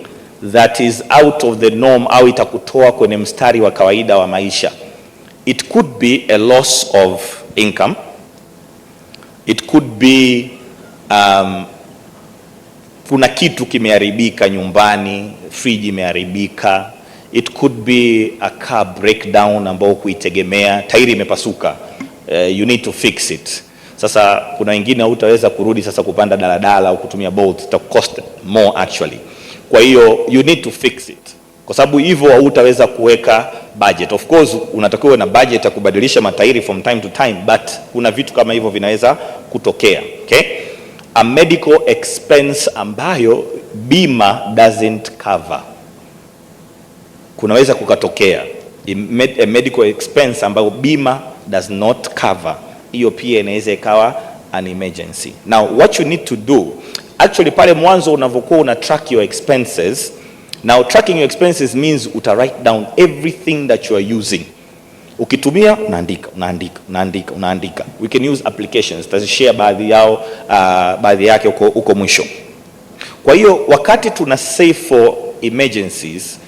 that is out of the norm au itakutoa kwenye mstari wa kawaida wa maisha. It could be a loss of income. It could be kuna kitu kimeharibika nyumbani, fridge imeharibika. It could be a car breakdown ambao kuitegemea, tairi imepasuka, you need to fix it. Sasa kuna wengine hutaweza kurudi sasa kupanda daladala au kutumia Bolt, it cost more actually. Kwa hiyo you need to fix it. Kwa sababu hivyo hutaweza kuweka budget. Of course unatakiwa na budget ya kubadilisha matairi from time to time, but kuna vitu kama hivyo vinaweza kutokea. Okay? A medical expense ambayo bima doesn't cover. Kunaweza kukatokea a medical expense ambayo bima does not cover. Hiyo pia inaweza ikawa an emergency. Now what you need to do, actually pale mwanzo unavokuwa una track your expenses. Now tracking your expenses means uta write down everything that you are using. Ukitumia unaandika. We can use applications. Tutashare baadhi yake uko mwisho. Kwa hiyo wakati tuna save for emergencies,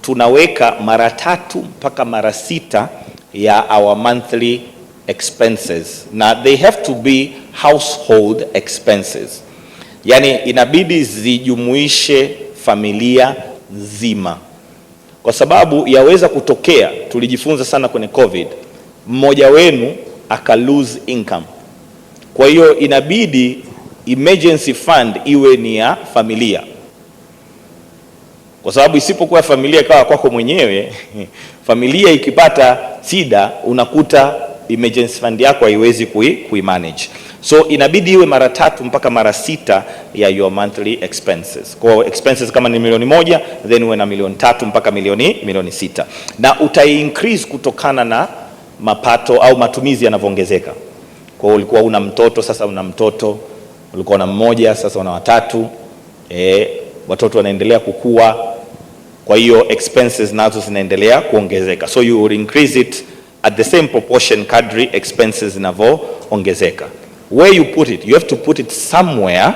tunaweka mara 3 mpaka mara 6 ya our monthly expenses. Na they have to be household expenses. Yani inabidi zijumuishe familia nzima. Kwa sababu yaweza kutokea, tulijifunza sana kwenye COVID, mmoja wenu aka lose income. Kwa hiyo inabidi emergency fund iwe ni ya familia. Kwa sababu isipokuwa familia ikawa kwako mwenyewe, familia ikipata shida unakuta emergency fund yako haiwezi kuimanage. So inabidi iwe mara 3 mpaka mara 6 ya your monthly expenses. Kwa expenses kama ni 1,000,000, then uwe na 3 mpaka 6. Na utai-increase kutokana na mapato au matumizi yanavyoongezeka. Kwa ulikuwa una mtoto, sasa una mtoto. Ulikuwa na mmoja, sasa una 3. Watoto wanaendelea kukua. Kwa hiyo expenses nazo zinaendelea kuongezeka. So you will increase it at the same proportion kadri expenses zinavyoongezeka. Where you put it, you have to put it somewhere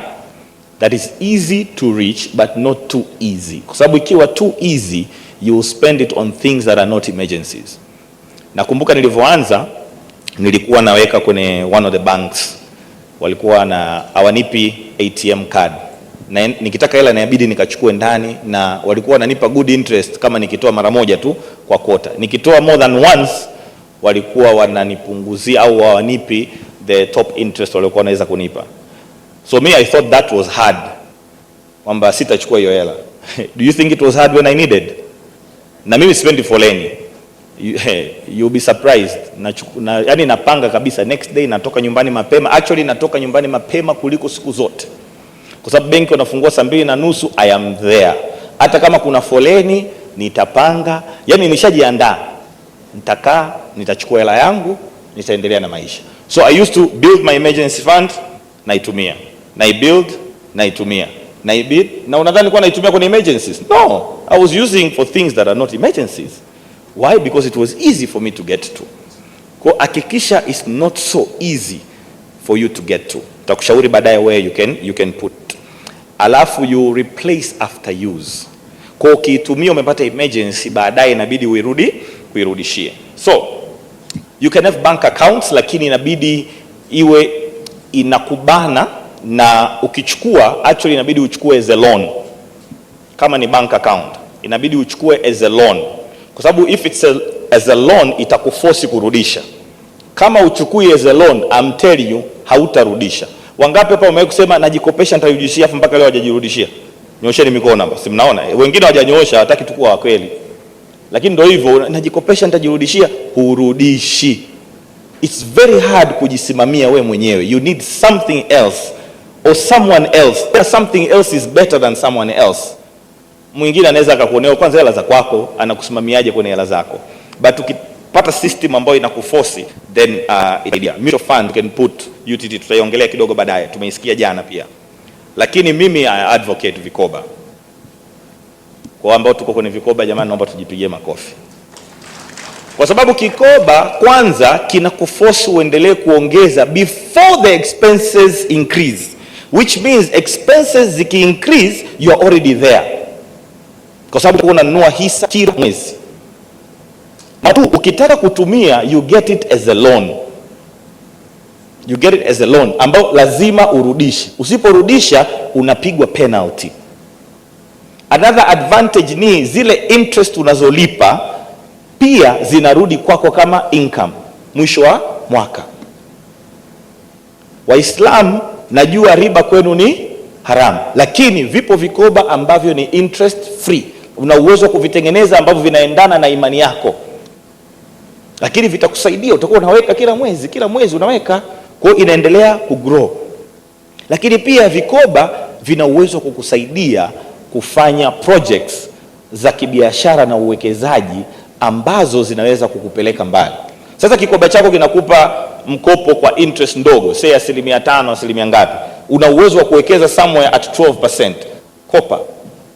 that is easy to reach but not too easy. Kwa sababu ikiwa too easy, you will spend it on things that are not emergencies. Nakumbuka nilivyoanza, nilikuwa naweka kwenye one of the banks. Walikuwa na hawanipi ATM card. Na nikitaka hela inabidi nikachukue ndani, na walikuwa wananipa good interest kama nikitoa mara moja tu kwa quota. Nikitoa more than once walikuwa wananipunguzia au hawanipi the top interest walikuwa wanaweza kunipa. So me I thought that was hard, kwamba sitachukua hiyo hela. Do you think it was hard when I needed? Na mimi sipendi foleni. You'll be surprised. Yani napanga kabisa next day natoka nyumbani mapema. Actually natoka nyumbani mapema kuliko siku zote. Kwa sababu benki wanafungua saa 2:30, I am there. Hata kama kuna foleni nitapanga, yani nishajiandaa. Nitakaa, nitachukua hela yangu, nitaendelea na maisha. So I used to build my emergency fund, naitumia. Naitumia. Na unadhani kwa naitumia kwenye emergencies? No, I was using for things that are not emergencies. Why? Because it was easy for me to get to. Kwa hakikisha it's not so easy for you to get to. Nitakushauri baadaye where you can put. Alafu you replace after use. Kwa ukiitumia umepata emergency, baadaye inabidi kuirudishie. So you can have bank accounts, lakini inabidi iwe inakubana, na ukichukua actually inabidi uchukue as a loan. Kama ni bank account inabidi uchukue as a loan, kwa sababu if it's as a loan itakuforce kurudisha. Kama uchukui as a loan, I'm telling you hautarudisha. Wangapi hapa wamewahi kusema najikopesha nitarudishia, afu mpaka leo hajajirudishia? Nyosheni mikono hapa. Si mnaona wengine hawajanyoosha, hataki tu kuwa kweli. Lakini ndio hivyo, najikopesha nitajirudishia, hurudishi. It's very hard kujisimamia we mwenyewe. You need something else or someone else. Something else is better than someone else. Mwingine anaweza akakuonea kwanza hela za kwako, anakusimamiaje kwenye hela zako? But ukipata system ambayo inakuforce, then idea mutual fund can put UTT, tutaiongelea kidogo baadaye, tumeisikia jana pia. Lakini mimi I advocate vikoba. Kwa ambao tuko kwenye vikoba, jamani, naomba tujipigie makofi. Kwa sababu kikoba kwanza kinakuforce uendelee kuongeza before the expenses increase, which means expenses ziki increase you are already there, kwa sababu unanunua hisa kila mwezi. Ukitaka kutumia you get it as a loan. You get it as a loan ambao lazima urudishi. Usiporudisha unapigwa penalty. Another advantage ni zile interest unazolipa pia zinarudi kwako kama income mwisho wa mwaka. Waislamu najua riba kwenu ni haramu, lakini vipo vikoba ambavyo ni interest free. Una uwezo kuvitengeneza ambavyo vinaendana na imani yako, lakini vitakusaidia. Utakuwa unaweka kila mwezi unaweka, kwa hiyo inaendelea kugrow. Lakini pia vikoba vina uwezo kukusaidia kufanya projects za kibiashara na uwekezaji ambazo zinaweza kukupeleka mbali. Sasa kikoba chako kinakupa mkopo kwa interest ndogo, say 5%, asilimia ngapi, una uwezo wa kuwekeza somewhere at 12%. Kopa,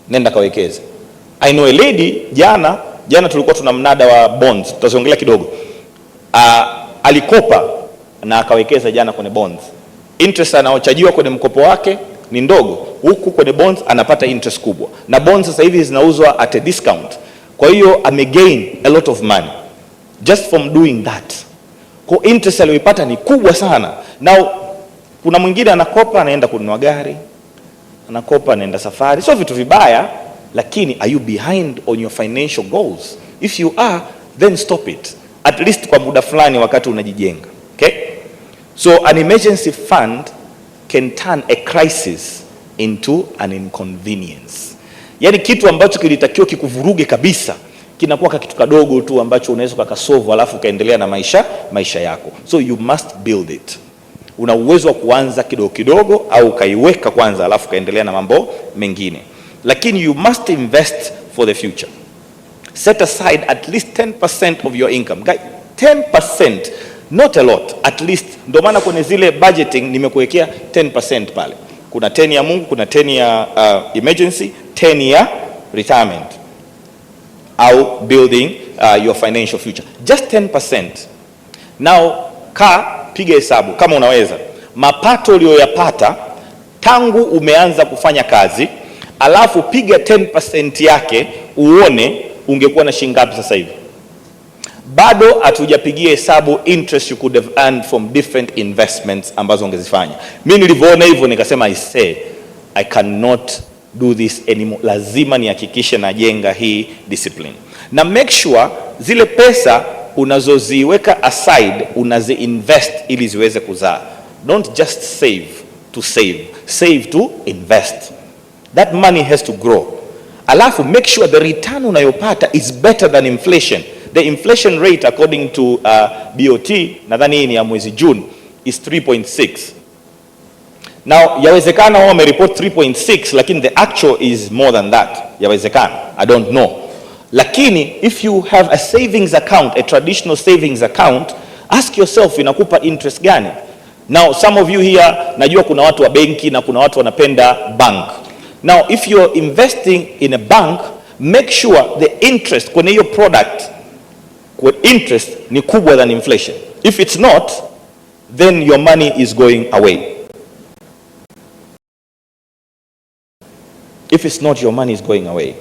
nenda kawekeze. I know a lady, jana tulikuwa tuna mnada wa bonds, tutaziongelea kidogo. Alikopa na akawekeza jana kwenye bonds. Interest anaochajiwa kwenye mkopo wake ni ndogo, huku kwenye bonds anapata interest kubwa, na bonds sasa hivi zinauzwa at a discount. Kwa hiyo amegain a lot of money just from doing that. Kwa interest aliyoipata ni kubwa sana. Now kuna mwingine anakopa anaenda kununua gari, anakopa anaenda safari. Sio vitu vibaya, lakini are you behind on your financial goals? If you are, then stop it, at least kwa muda fulani wakati unajijenga. Okay? So an emergency fund can turn a crisis into an inconvenience. Yani kitu ambacho kilitakiwa kikuvuruge kabisa kinakuwa kitu kadogo tu ambacho unaweza kukasolve alafu kaendelea na maisha yako. So you must build it. Una uwezo wa kuanza kidogo kidogo au kaiweka kwanza alafu kaendelea na mambo mengine. Lakini you must invest for the future. Set aside at least 10% of your income. Guys, 10%, not a lot, at least. Ndio maana kwenye zile budgeting nimekuwekea 10% pale. Kuna 10 ya Mungu, kuna 10 ya emergency, 10 ya retirement au building your financial future. Just 10%. Now piga hesabu kama unaweza. Mapato uliyoyapata tangu umeanza kufanya kazi, alafu piga 10% yake uone ungekuwa na shilingi ngapi sasa hivi. Bado hatujapigia hesabu interest you could have earned from different investments ambazo ungezifanya. Mimi nilivyoona hivyo nikasema I cannot do this anymore. Lazima nihakikishe najenga hii discipline. Na make sure zile pesa unazoziweka aside unazi-invest ili ziweze kuzaa. Don't just save to save. Save to invest. That money has to grow. Alafu make sure the return unayopata is better than inflation. The inflation rate according to BOT, nadhani hii ni ya mwezi June, is 3.6. Now yawezekana wao wamereport 3.6 lakini the actual is more than that. Yawezekana, I don't know. Lakini if you have a savings account, a traditional savings account, ask yourself inakupa interest gani? Now some of you here, najua kuna watu wa benki na kuna watu wanapenda bank. Now if you're investing in a bank, make sure the interest kwenye hiyo product, kwa interest ni kubwa than inflation. If it's not, then your money is going away. If it's not, your money is going away.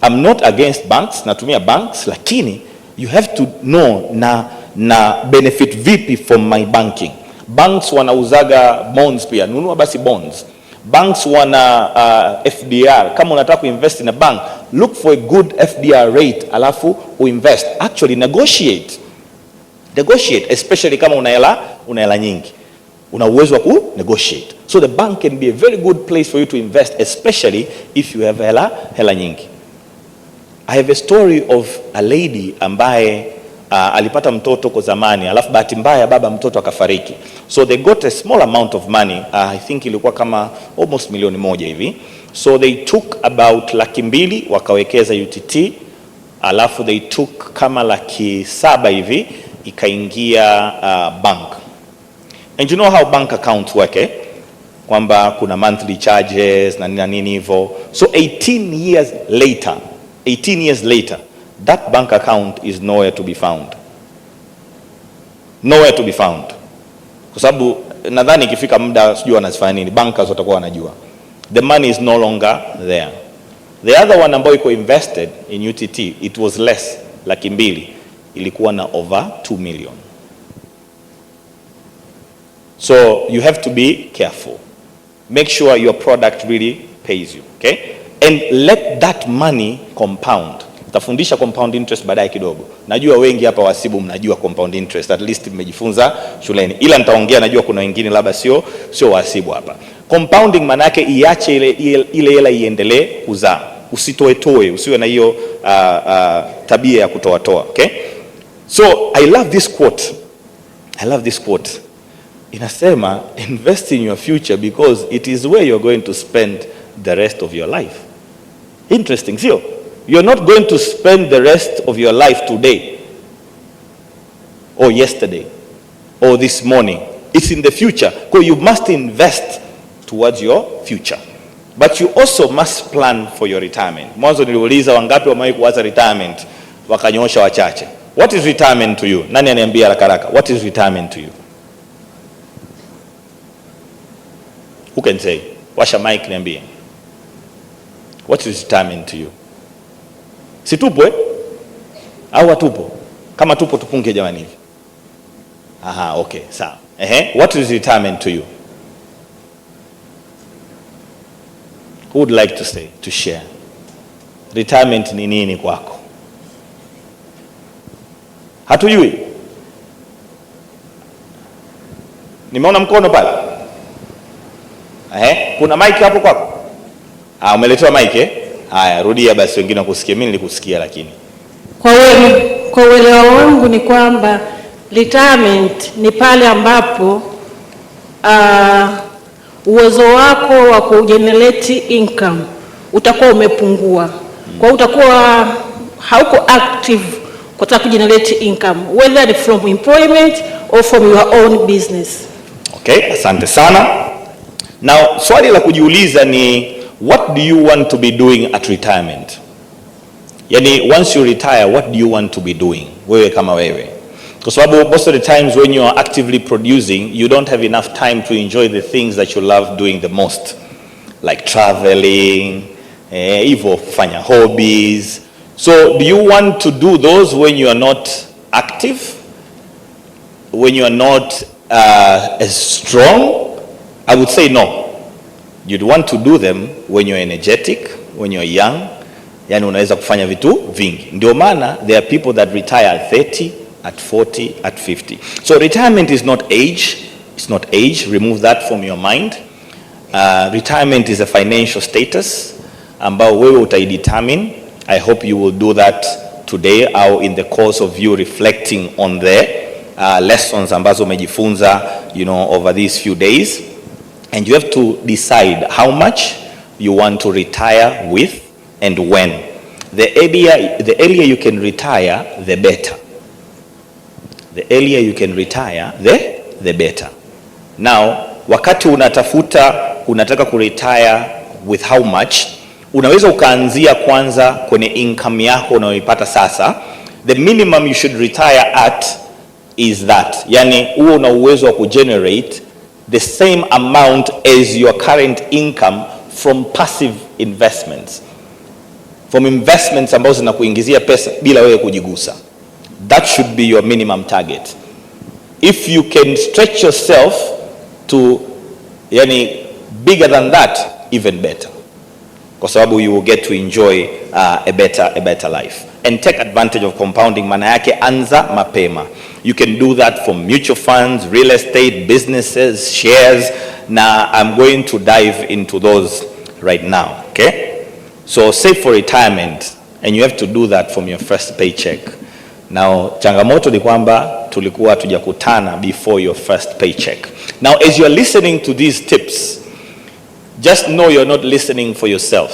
I'm not against banks, natumia banks, lakini you have to know na benefit vipi from my banking. Banks wanauzaga bonds pia, nunua basi bonds. Banks wana FDR. Kama unataka kuinvest in a bank, look for a good FDR rate alafu uinvest. Actually negotiate, especially kama una hela nyingi, una uwezo wa ku negotiate. So the bank can be a very good place for you to invest, especially if you have hela nyingi. I have a story of a lady ambaye alipata mtoto kwa zamani, alafu bahati mbaya baba mtoto akafariki. So they got a small amount of money, I think ilikuwa kama almost milioni moja hivi. So they took about 200,000 wakawekeza UTT, alafu they took kama 700,000 hivi ikaingia bank. And you know how bank accounts work, kwamba kuna monthly charges na nini hivyo. So 18 years later, that bank account is nowhere to be found. Kwa sababu nadhani ikifika muda sijui wanazifanya nini, bankers watakuwa wanajua. The money is no longer there. The other one ambayo iko invested in UTT, it was less, 200,000, ilikuwa na over 2 million. So you have to be careful. Make sure your product really pays you, okay? And let that money compound. Tafundisha compound interest baadaye kidogo. Najua wengi hapa wasibu mnajua compound interest, at least mmejifunza shuleni. Ila nitaongea, najua kuna wengine labda sio wasibu hapa. Compounding maana yake iache ile hela iendelee kuzaa. Usitoe, usiwe na hiyo tabia ya kutoa, okay? So I love this quote. Inasema, invest in your future because it is where you're going to spend the rest of your life. Interesting, sio? You're not going to spend the rest of your life today or yesterday or this morning. It's in the future. So you must invest towards your future. But you also must plan for your retirement. Mwanzo niliuliza wangapi wamewahi kuwaza retirement, wakanyosha wachache. What is retirement to you? Nani aniambia haraka? What is retirement to you? Who can say? Washa mic niambie. What is retirement to you? Si tupo au tupo? Kama tupo tupunge jamani hivi. Aha, okay, sawa. What is retirement to you? Who would like to share? Retirement ni nini kwako? Hatujui. Nimeona mkono pale. Kuna mic hapo kwako? Umeletewa mic Haya, rudia basi wengine wakusikie. Mimi nilikusikia lakini. Kwa uelewa wangu ni kwamba retirement ni pale ambapo uwezo wako wa kugenerate income utakuwa umepungua. Kwa utakuwa hauko active kutaka kugenerate income, whether from employment or from your own business. Okay, asante sana. Now, swali la kujiuliza ni what do you want to be doing at retirement? Yani, once you retire, what do you want to be doing? Wewe kama wewe. Kwa sababu most of the times when you are actively producing, you don't have enough time to enjoy the things that you love doing the most. Like traveling, hivyo kufanya hobbies. So, do you want to do those when you are not active? When you are not as strong? I would say no. You'd want to do them when you're energetic, when you're young. Yani unaweza kufanya vitu vingi. Ndio maana there are people that retire at 30, at 40, at 50. So retirement is not age. It's not age. Remove that from your mind. Retirement is a financial status ambao wewe utaidetermine. I hope you will do that today or in the course of you reflecting on the lessons ambazo umejifunza, over these few days. And you have to decide how much you want to retire with and when. The earlier you can retire, the better. The earlier you can retire, the better. Now, wakati unataka kuretire with how much, unaweza ukaanzia kwanza kwenye income yako unayoipata sasa. The minimum you should retire at is that. Yani uwe una uwezo wa kugenerate the same amount as your current income from passive investments, from investments ambazo zinakuingizia pesa bila wewe kujigusa. That should be your minimum target. If you can stretch yourself to bigger than that, even better, kwa sababu you will get to enjoy a better life and take advantage of compounding. Maana yake anza mapema. You can do that from mutual funds, real estate, businesses, shares. Now I'm going to dive into those right now, okay? So save for retirement, and you have to do that from your first paycheck. Now changamoto ni kwamba tulikuwa tujakutana before your first paycheck. Now as you are listening to these tips, just know you're not listening for yourself.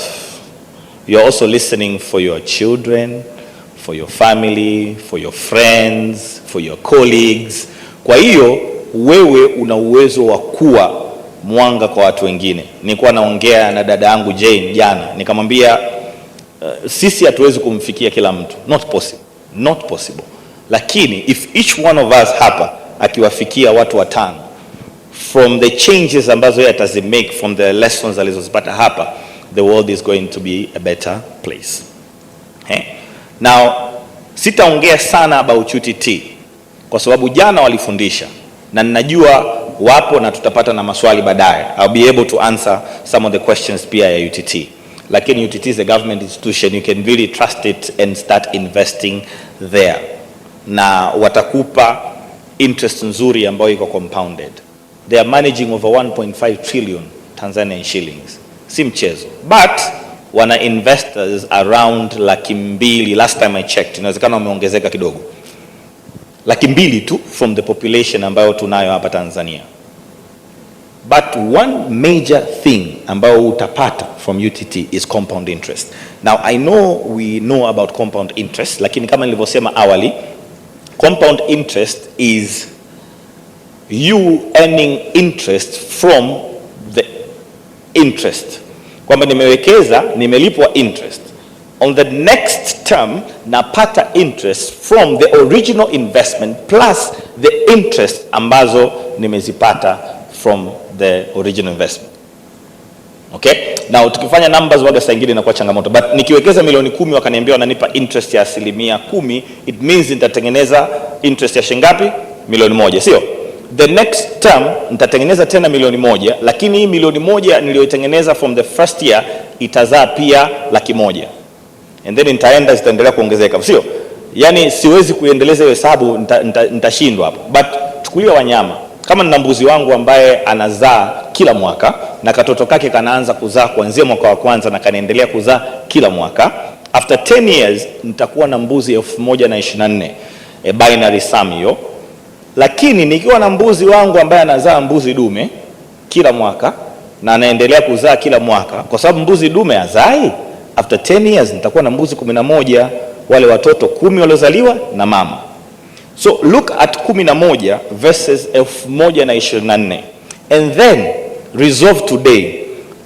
You're also listening for your children, for your family, for your friends, for your colleagues. Kwa hiyo wewe una uwezo wa kuwa mwanga kwa watu wengine. Nilikuwa naongea na dada yangu Jane jana, nikamwambia sisi hatuwezi kumfikia kila mtu. Not possible. Lakini if each one of us hapa akiwafikia watu 5 from the changes ambazo yeye atazimake from the lessons alizozipata hapa, the world is going to be a better place. Now sitaongea sana about UTT kwa sababu jana walifundisha na ninajua wapo na tutapata na maswali baadaye. I'll be able to answer some of the questions pia ya UTT. Lakini UTT is a government institution, you can really trust it and start investing there. Na watakupa interest nzuri ambayo iko compounded. They are managing over 1.5 trillion Tanzanian shillings. Si mchezo. But wana investors around 200,000. Last time I checked, inawezekana wameongezeka kidogo. 200,000 tu from the population ambayo tunayo hapa Tanzania. But one major thing ambayo utapata from UTT is compound interest. Now I know we know about compound interest, lakini kama nilivyosema awali, compound interest is you earning interest from the interest. Kwamba nimewekeza, nimelipwa interest. On the next term, napata interest from the original investment plus the interest ambazo nimezipata from the original investment. Okay? Now tukifanya numbers waga saa ingine inakuwa changamoto. But nikiwekeza milioni 10 wakaniambia wananipa interest ya 10%, it means nitatengeneza interest ya shingapi? Milioni 1, sio? The next term nitatengeneza tena milioni 1, lakini hii milioni 1 niliyoitengeneza from the first year itazaa pia 100,000. And then nitaenda zitaendelea kuongezeka, sio? Yani siwezi kuendeleza hiyo hesabu, nitashindwa hapo. But chukulia wanyama. Kama nina mbuzi wangu ambaye anazaa kila mwaka na katoto kake kanaanza kuzaa kuanzia mwaka wa kwanza na kanaendelea kuzaa kila mwaka, after 10 years nitakuwa na mbuzi 1024, binary sum hiyo. Lakini nikiwa na mbuzi wangu ambaye anazaa mbuzi dume kila mwaka na anaendelea kuzaa kila mwaka, kwa sababu mbuzi dume hazai, after 10 years nitakuwa na mbuzi 11, wale watoto 10 waliozaliwa na mama. So look at 11 versus 1024, and then resolve today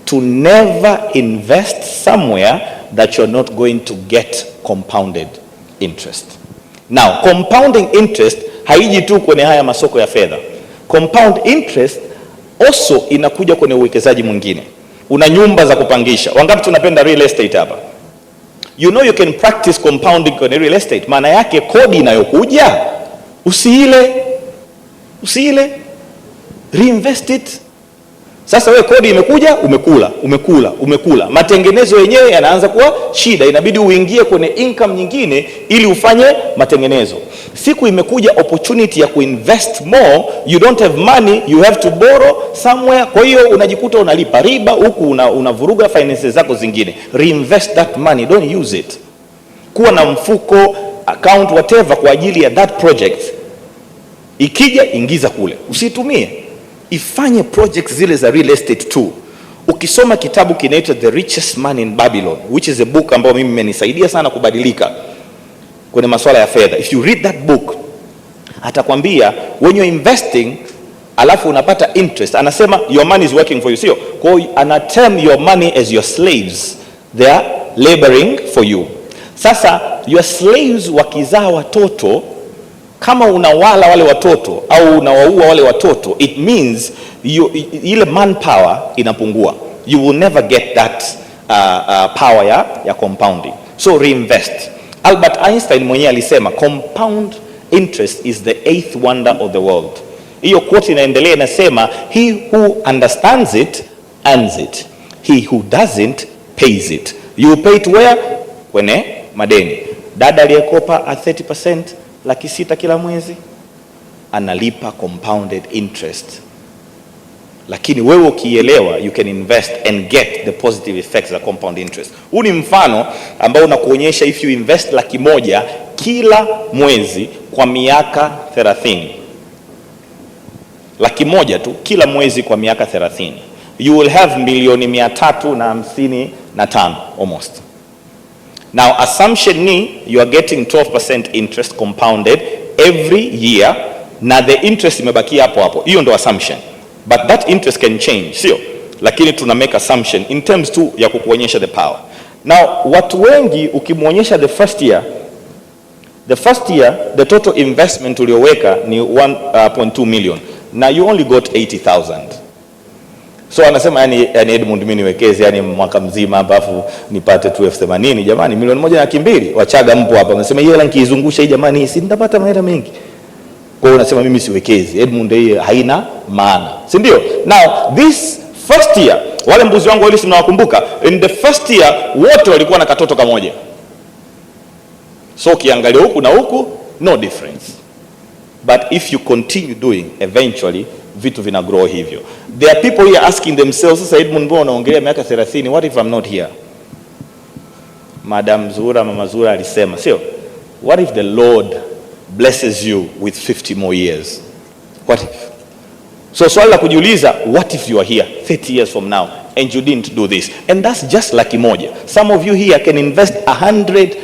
to never invest somewhere that you're not going to get compounded interest. Now, compounding interest haiji tu kwenye haya masoko ya fedha. Compound interest also inakuja kwenye uwekezaji mwingine. Una nyumba za kupangisha. Wangapi tunapenda real estate hapa? You know you can practice compounding kwenye real estate. Maana yake kodi inayokuja usiile, reinvest it. Sasa wewe kodi imekuja, umekula. Matengenezo yenyewe yanaanza kuwa shida, inabidi uingie kwenye income nyingine ili ufanye matengenezo. Siku imekuja opportunity ya kuinvest more, you don't have money, you have to borrow somewhere. Kwa hiyo unajikuta unalipa riba huku unavuruga finances zako zingine. Reinvest that money, don't use it. Kuwa na mfuko, account, whatever kwa ajili ya that project. Ikija ingiza kule, usitumie. Ifanye projects zile za real estate tu. Ukisoma kitabu kinaitwa The Richest Man in Babylon, which is a book ambayo mimi imenisaidia sana kubadilika kwenye masuala ya fedha. If you read that book, atakwambia when you're investing alafu unapata interest, anasema your money is working for you, sio? Kwa hiyo ana term your money as your slaves. They are laboring for you. Sasa your slaves wakizaa watoto, kama unawala wale watoto au unawaua wale watoto, it means ile manpower inapungua. you will never get that power ya compounding. So reinvest. Albert Einstein mwenyewe alisema compound interest is the 8th wonder of the world. Hiyo quote inaendelea inasema, he who understands it earns it, he who doesn't pays it. You pay it where? Kwenye madeni. Dada aliyekopa at 30% $600,000 kila mwezi analipa compounded interest. Lakini wewe ukielewa, you can invest and get the positive effects of compound interest. Huu ni mfano ambao unakuonyesha if you invest $100,000 kila mwezi kwa miaka 30. $100,000 tu kila mwezi kwa miaka 30. You will have $355 almost. Now assumption ni you are getting 12% interest compounded every year, na the interest imebaki hapo hapo. Hiyo ndo assumption. But that interest can change, sio? Lakini tuna make assumption in terms tu ya kukuonyesha the power. Now watu wengi ukimwonyesha the first year the total investment ulioweka ni 1.2 million. Now you only got 80,000. So anasema yani Edmund, mimi niwekeze yani mwaka mzima alafu nipate 80,000. Jamani, $1.2 Wachaga mpo hapa. Anasema hiyo hela nikiizungusha hii jamani si nitapata mahela mengi. Kwa hiyo unasema mimi siwekezi. Edmund, hii haina maana. Si ndio? Now this first year, wale mbuzi wangu wale mnawakumbuka, in the first year wote walikuwa na katoto kamoja. So ukiangalia huku na huku no difference. But if you continue doing, eventually vitu vina grow hivyo. There are people here asking themselves, sasa Edmund, mbona unaongelea miaka 30? What if I'm not here? Madam Zura, Mama Zura alisema, sio? What if the Lord blesses you with 50 more years? What if? So swali la kujiuliza, what if you are here 30 years from now and you didn't do this? And that's just $100,000. Some of you here can invest 100,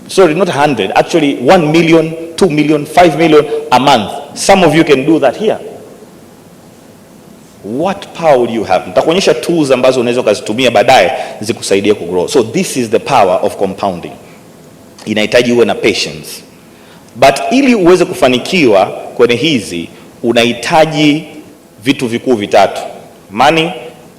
sorry, not 100, actually 1 million, 2 million, 5 million a month. Some of you can do that here. What power do you have? Nitakuonyesha tools ambazo unaweza kuzitumia baadaye zikusaidie kugrow. So this is the power of compounding. Inahitaji uwe na patience. But ili uweze kufanikiwa kwenye hizi unahitaji vitu vikuu vitatu: money,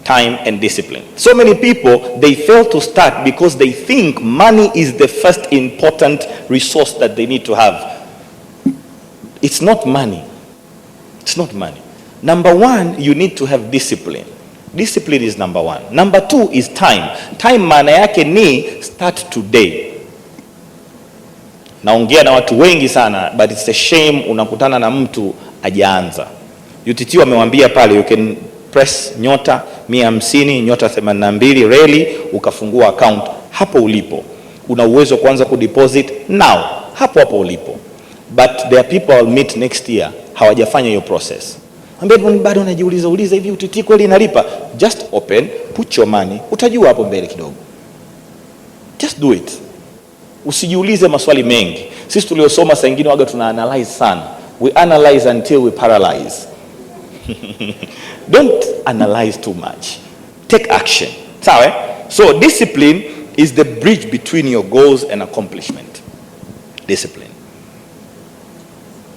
time and discipline. So many people, they fail to start because they think money is the first important resource that they need to have. It's not money. It's not money. Number one, you need to have discipline. Discipline is number one. Number two is time. Time maana yake ni start today. Naongea na watu wengi sana, but it's a shame unakutana na mtu hajaanza. UTT wamewambia pale you can press nyota 150 nyota 82 reli ukafungua account hapo ulipo. Una uwezo kuanza kudeposit now hapo hapo ulipo. But there are people I'll meet next year hawajafanya hiyo process. Ambapo bado unajiuliza hivi UTT kweli inalipa? Just open, put your money, utajua hapo mbele kidogo. Just do it. Usijiulize maswali mengi. Sisi tuliosoma saa nyingine waga tuna analyze sana. We analyze until we paralyze. Don't analyze too much. Take action. Sawa? So discipline is the bridge between your goals and accomplishment. Discipline.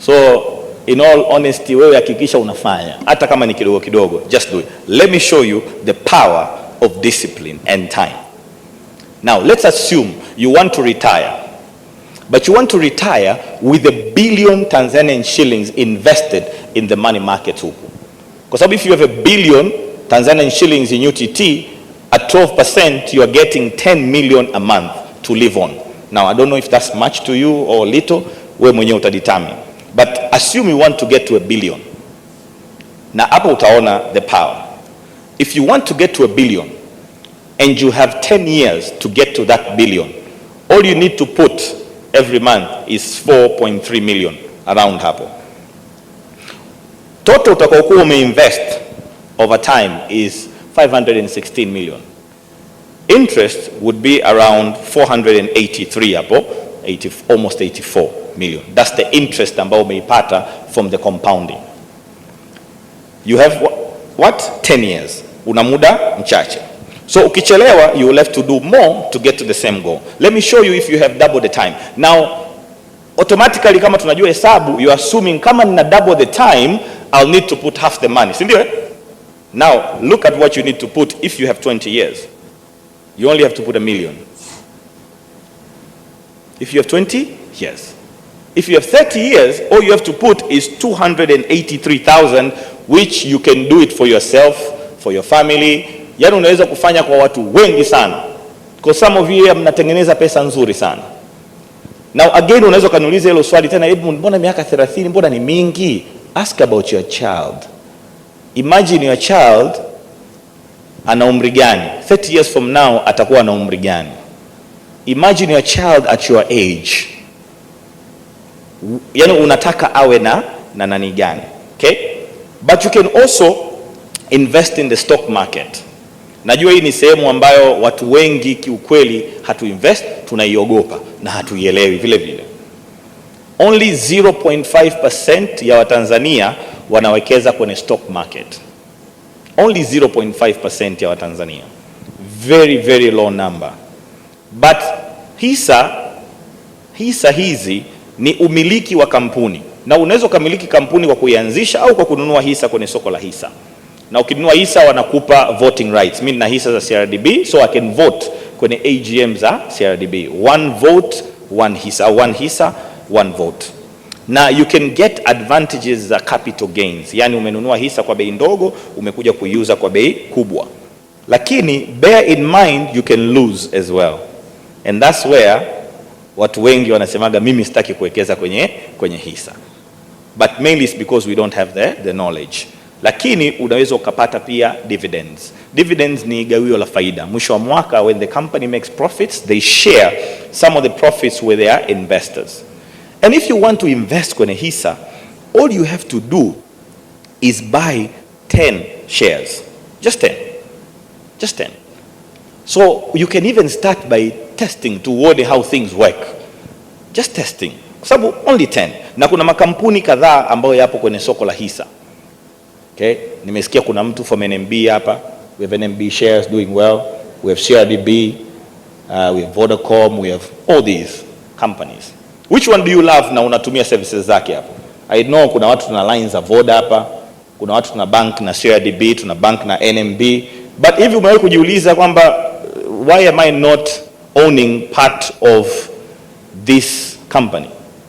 So in all honesty, wewe hakikisha unafanya hata kama ni kidogo kidogo, just do it. Let me show you the power of discipline and time. Now let's assume you want to retire, but you want to retire with $1 billion Tanzanian shillings invested in the money market huku. Kwa sababu if you have $1 billion Tanzanian shillings in UTT at 12%, you are getting 10 million a month to live on. Now I don't know if that's much to you or little, wewe mwenyewe utadetermine. But assume you want to get to $1 billion. Na hapo utaona the power. If you want to get to $1 billion and you have 10 years to get to that $1 billion, all you need to put every month is 4.3 million around hapo. Total utakaokuwa umeinvest over time is 516 million. Interest would be around 483 hapo, almost 84 million. That's the interest ambao umeipata from the compounding. You have what? 10 years. Una muda mchache. So ukichelewa, you will have to do more to get to the same goal. Let me show you if you have double the time. Now, automatically kama tunajua hesabu, you are assuming kama nina double the time, I'll need to put half the money. Si ndio? Now, look at what you need to put if you have 20 years. You only have to put $1 million. If you have 20 years. If you have 30 years, all you have to put is 283,000, which you can do it for yourself, for your family. Yani unaweza kufanya kwa watu wengi sana. Because some of you mnatengeneza pesa nzuri sana. Now again, unaweza kaniuliza hilo swali tena, Edmund, mbona miaka 30, mbona ni mingi? Ask about your child. Imagine your child ana umri gani? 30 years from now atakuwa na umri gani? Imagine your child at your age. Yani unataka awe na nani gani? Okay? But you can also invest in the stock market. Najua hii ni sehemu ambayo watu wengi kiukweli hatuinvest, tunaiogopa na hatuielewi vile vile. Only 0.5% ya Watanzania wanawekeza kwenye stock market. Only 0.5% ya Watanzania. Very, very low number. But hisa hizi ni umiliki wa kampuni. Na unaweza kumiliki kampuni kwa kuianzisha au kwa kununua hisa kwenye soko la hisa. Na ukinunua hisa wanakupa voting rights. Mimi nina hisa za CRDB, so I can vote kwenye AGM za CRDB. One vote, one hisa. One hisa, one vote. Na you can get advantages za capital gains. Yani umenunua hisa kwa bei ndogo, umekuja kuiuza kwa bei kubwa. Lakini bear in mind you can lose as well. And that's where watu wengi wanasemaga mimi sitaki kuwekeza kwenye hisa. But mainly it's because we don't have the knowledge. Lakini unaweza ukapata pia dividends. Dividends ni gawio la faida. Mwisho wa mwaka, when the company makes profits, they share some of the profits with their investors. And if you want to invest kwenye hisa, all you have to do is buy 10 shares. Just 10. Just 10. So you can even start by testing to see how things work. Just testing. Kwa sababu only 10. Na kuna makampuni kadhaa ambayo yapo kwenye soko la hisa. Okay? Nimesikia kuna mtu from NMB hapa. We have NMB shares doing well. We have CRDB. We have Vodacom. We have all these companies. Which one do you love na unatumia services zake hapa? I know kuna watu tuna lines za Voda hapa. Kuna watu tuna bank na CRDB, tuna bank na NMB. But hivi umewahi kujiuliza kwamba why am I not owning part of this company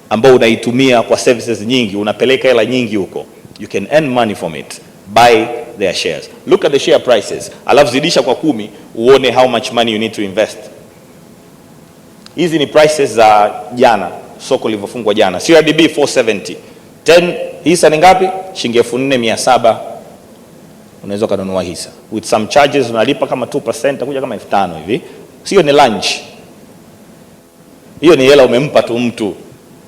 ambao unaitumia kwa services nyingi, unapeleka hela nyingi huko? You can earn money from it. Buy their shares. Look at the share prices. Alafu zidisha kwa 10 uone how much money you need to invest. Hizi ni prices za jana, soko lilivyofungwa jana. CRDB 470. 10 hisa ni ngapi? Shilingi 4,700. Unaweza kununua hisa. With some charges unalipa kama 2%, itakuja kama 5,000 hivi. Sio ni lunch. Hiyo ni hela umempa tu mtu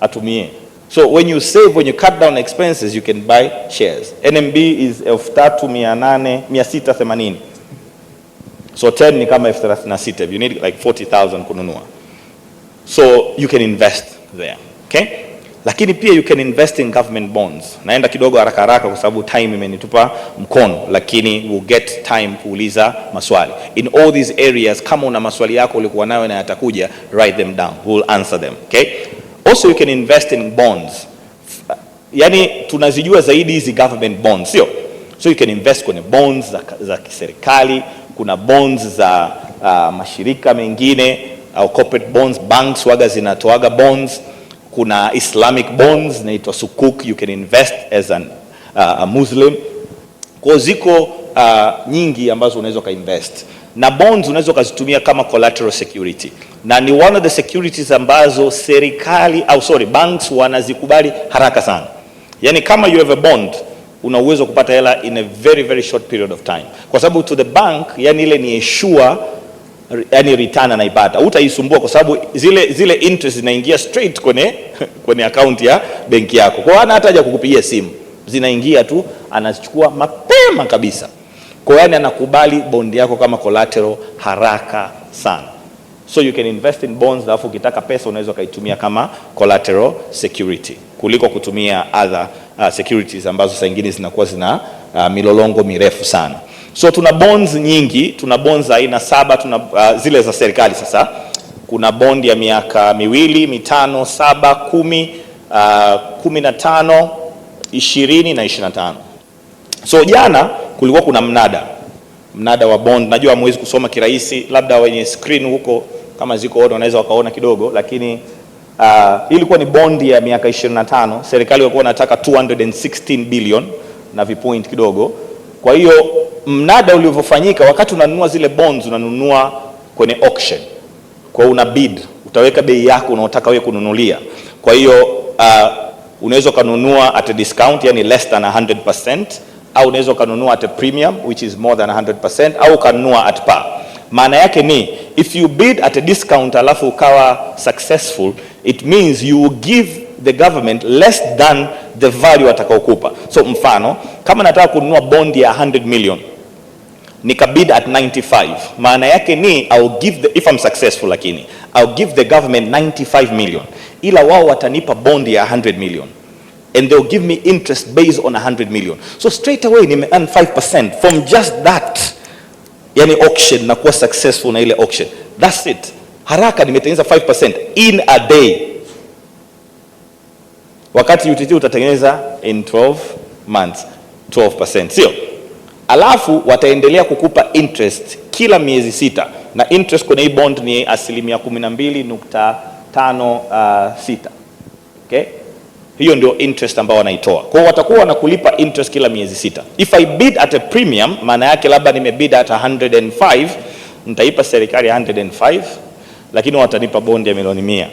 atumie. So when you save, when you cut down expenses, you can buy shares. NMB is 3,680. So 10 ni kama 36. You need like 40,000 kununua. So you can invest there. Okay? Lakini pia you can invest in government bonds. Naenda kidogo haraka kwa sababu time imenitupa mkono, lakini we'll get time kuuliza maswali. In all these areas, kama una maswali yako ulikuwa nayo na yatakuja, write them down. We'll answer them. Okay? Also you can invest in bonds. Yani tunazijua zaidi hizi government bonds, sio? So you can invest kwenye bonds za kiserikali, kuna bonds za mashirika mengine au corporate bonds, banks waga zinatoaga bonds. Kuna Islamic bonds naitwa sukuk, you can invest as a Muslim. Kwa ziko nyingi ambazo unaweza kainvest. Na bonds unaweza kuzitumia kama collateral security. Na ni one of the securities ambazo banks wanazikubali haraka sana. Yani kama you have a bond, una uwezo kupata hela in a very very short period of time. Kwa sababu to the bank, yani ile ni sure, yani return anaipata. Utaisumbua kwa sababu zile interest zinaingia straight kwenye account ya benki yako. Kwa hana hata haja kukupigia simu. Zinaingia tu, anazichukua mapema kabisa. Kwa yani anakubali bond yako kama collateral haraka sana. So you can invest in bonds, alafu ukitaka pesa unaweza kaitumia kama collateral security kuliko kutumia other securities ambazo saa nyingine zinakuwa zina milolongo mirefu sana. So tuna bonds nyingi, tuna bonds aina 7, tuna zile za serikali sasa. Kuna bond ya miaka 2, 5, 7, 10, 15, 20 na 25. So jana kulikuwa kuna mnada wa bond. Najua hamwezi kusoma kirahisi, labda wenye screen huko kama ziko wanaweza wakaona kidogo, lakini ilikuwa ni bond ya miaka 25. Serikali walikuwa wanataka 216 billion na vipoint kidogo. Kwa hiyo mnada ulivyofanyika, wakati unanunua zile bonds unanunua kwenye auction. Kwa una bid, utaweka bei yako unaotaka wewe kununulia. Kwa hiyo unaweza kununua at a discount, yani less than 100%, au unaweza kununua at a premium which is more than 100%, au kununua at par. Maana yake ni if you bid at a discount alafu ukawa successful, it means you will give the government less than the value atakaokupa. So mfano, kama nataka kununua bond ya 100 million, nikabid at 95, maana yake ni I'll give if I'm successful, lakini I'll give the government 95 million, ila wao watanipa bond ya 100 million and they'll give me interest based on 100 million. So straight away nime earn 5% from just that, yani auction, na kuwa successful na ile auction. That's it. Haraka nimetengeneza 5% in a day, wakati UTT utatengeneza in 12 months 12%, sio? Alafu wataendelea kukupa interest kila miezi 6, na interest kwenye hii bond ni 12.56. Okay? Hiyo ndio interest ambao wanaitoa. Kwa hiyo watakuwa wanakulipa interest kila miezi 6. If I bid at a premium, maana yake labda nimebid at 105, nitaipa serikali 105, lakini watanipa bond ya milioni 100.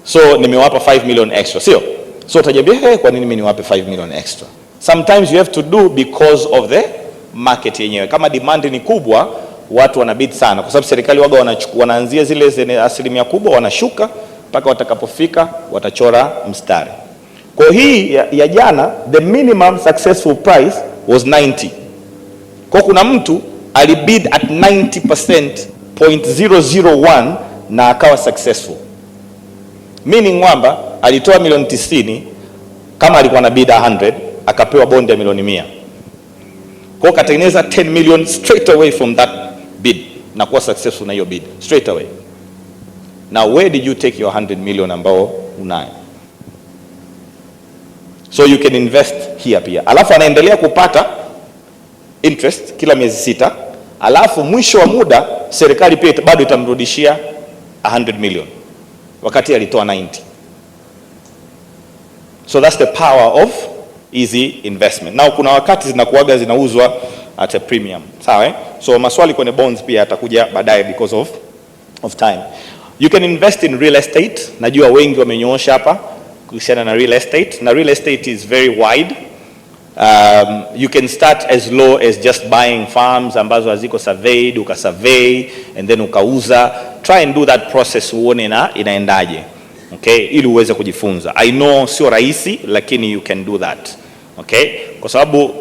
So nimewapa 5 million extra, sio? So utajiambia, kwa nini mimi niwape 5 million extra? Sometimes you have to do because of the market yenyewe. Kama demand ni kubwa, watu wanabid sana, kwa sababu serikali waga wanaanzia zile zenye asilimia kubwa, wanashuka mpaka watakapofika watachora mstari. Kwa hii ya jana, the minimum successful price was 90. Kwa kuna mtu alibid at 90.001 na akawa successful, meaning kwamba alitoa milioni 90 kama alikuwa na bid 100, akapewa bond ya milioni 100. Kwa katengeneza 10 million straight away from that bid na kuwa successful na hiyo bid straight away. Now where did you take your 100 million ambao unayo? So you can invest here pia. Alafu anaendelea kupata interest kila miezi 6. Alafu mwisho wa muda serikali pia bado itamrudishia 100 million wakati alitoa 90. So that's the power of easy investment. Now kuna wakati zinakuaga zinauzwa at a premium. Sawa? So maswali kwenye bonds pia atakuja baadaye because of time. You can invest in real estate. Najua wengi wamenyoosha hapa kuhusiana na real estate. Na real estate is very wide. You can start as low as just buying farms ambazo haziko surveyed, ukasurvey and then ukauza. Try and do that process uone na inaendaje. Okay, ili uweze kujifunza. I know sio rahisi, lakini you can do that. Okay? Kwa sababu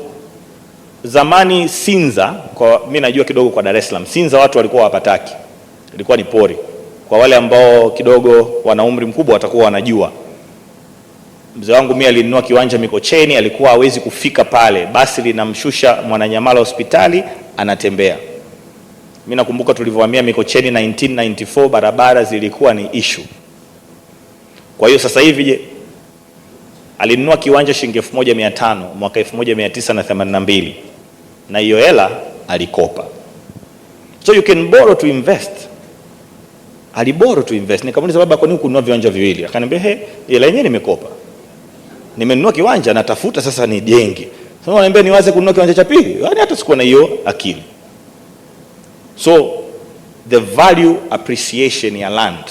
zamani Sinza, kwa mimi najua kidogo kwa Dar es Salaam, Sinza watu walikuwa hawapataki. Ilikuwa ni pori. Kwa wale ambao kidogo wana umri mkubwa watakuwa wanajua. Mzee wangu mimi alinunua kiwanja Mikocheni, alikuwa hawezi kufika pale. Basi linamshusha Mwananyamala hospitali, anatembea. Mimi nakumbuka tulivyohamia Mikocheni 1994, barabara zilikuwa ni issue. Kwa hiyo sasa hivi je, alinunua kiwanja shilingi 1500 mwaka 1982, na hiyo hela alikopa. So you can borrow to invest. Aliborrow to invest. Nikamuuliza baba, kwa nini kununua viwanja viwili? Akaniambia hela yenyewe nimekopa. Nimenunua kiwanja natafuta sasa nijenge. Sasa ananiambia niwaze kununua kiwanja cha pili. Yaani hata sikuwa na hiyo akili. So the value appreciation ya land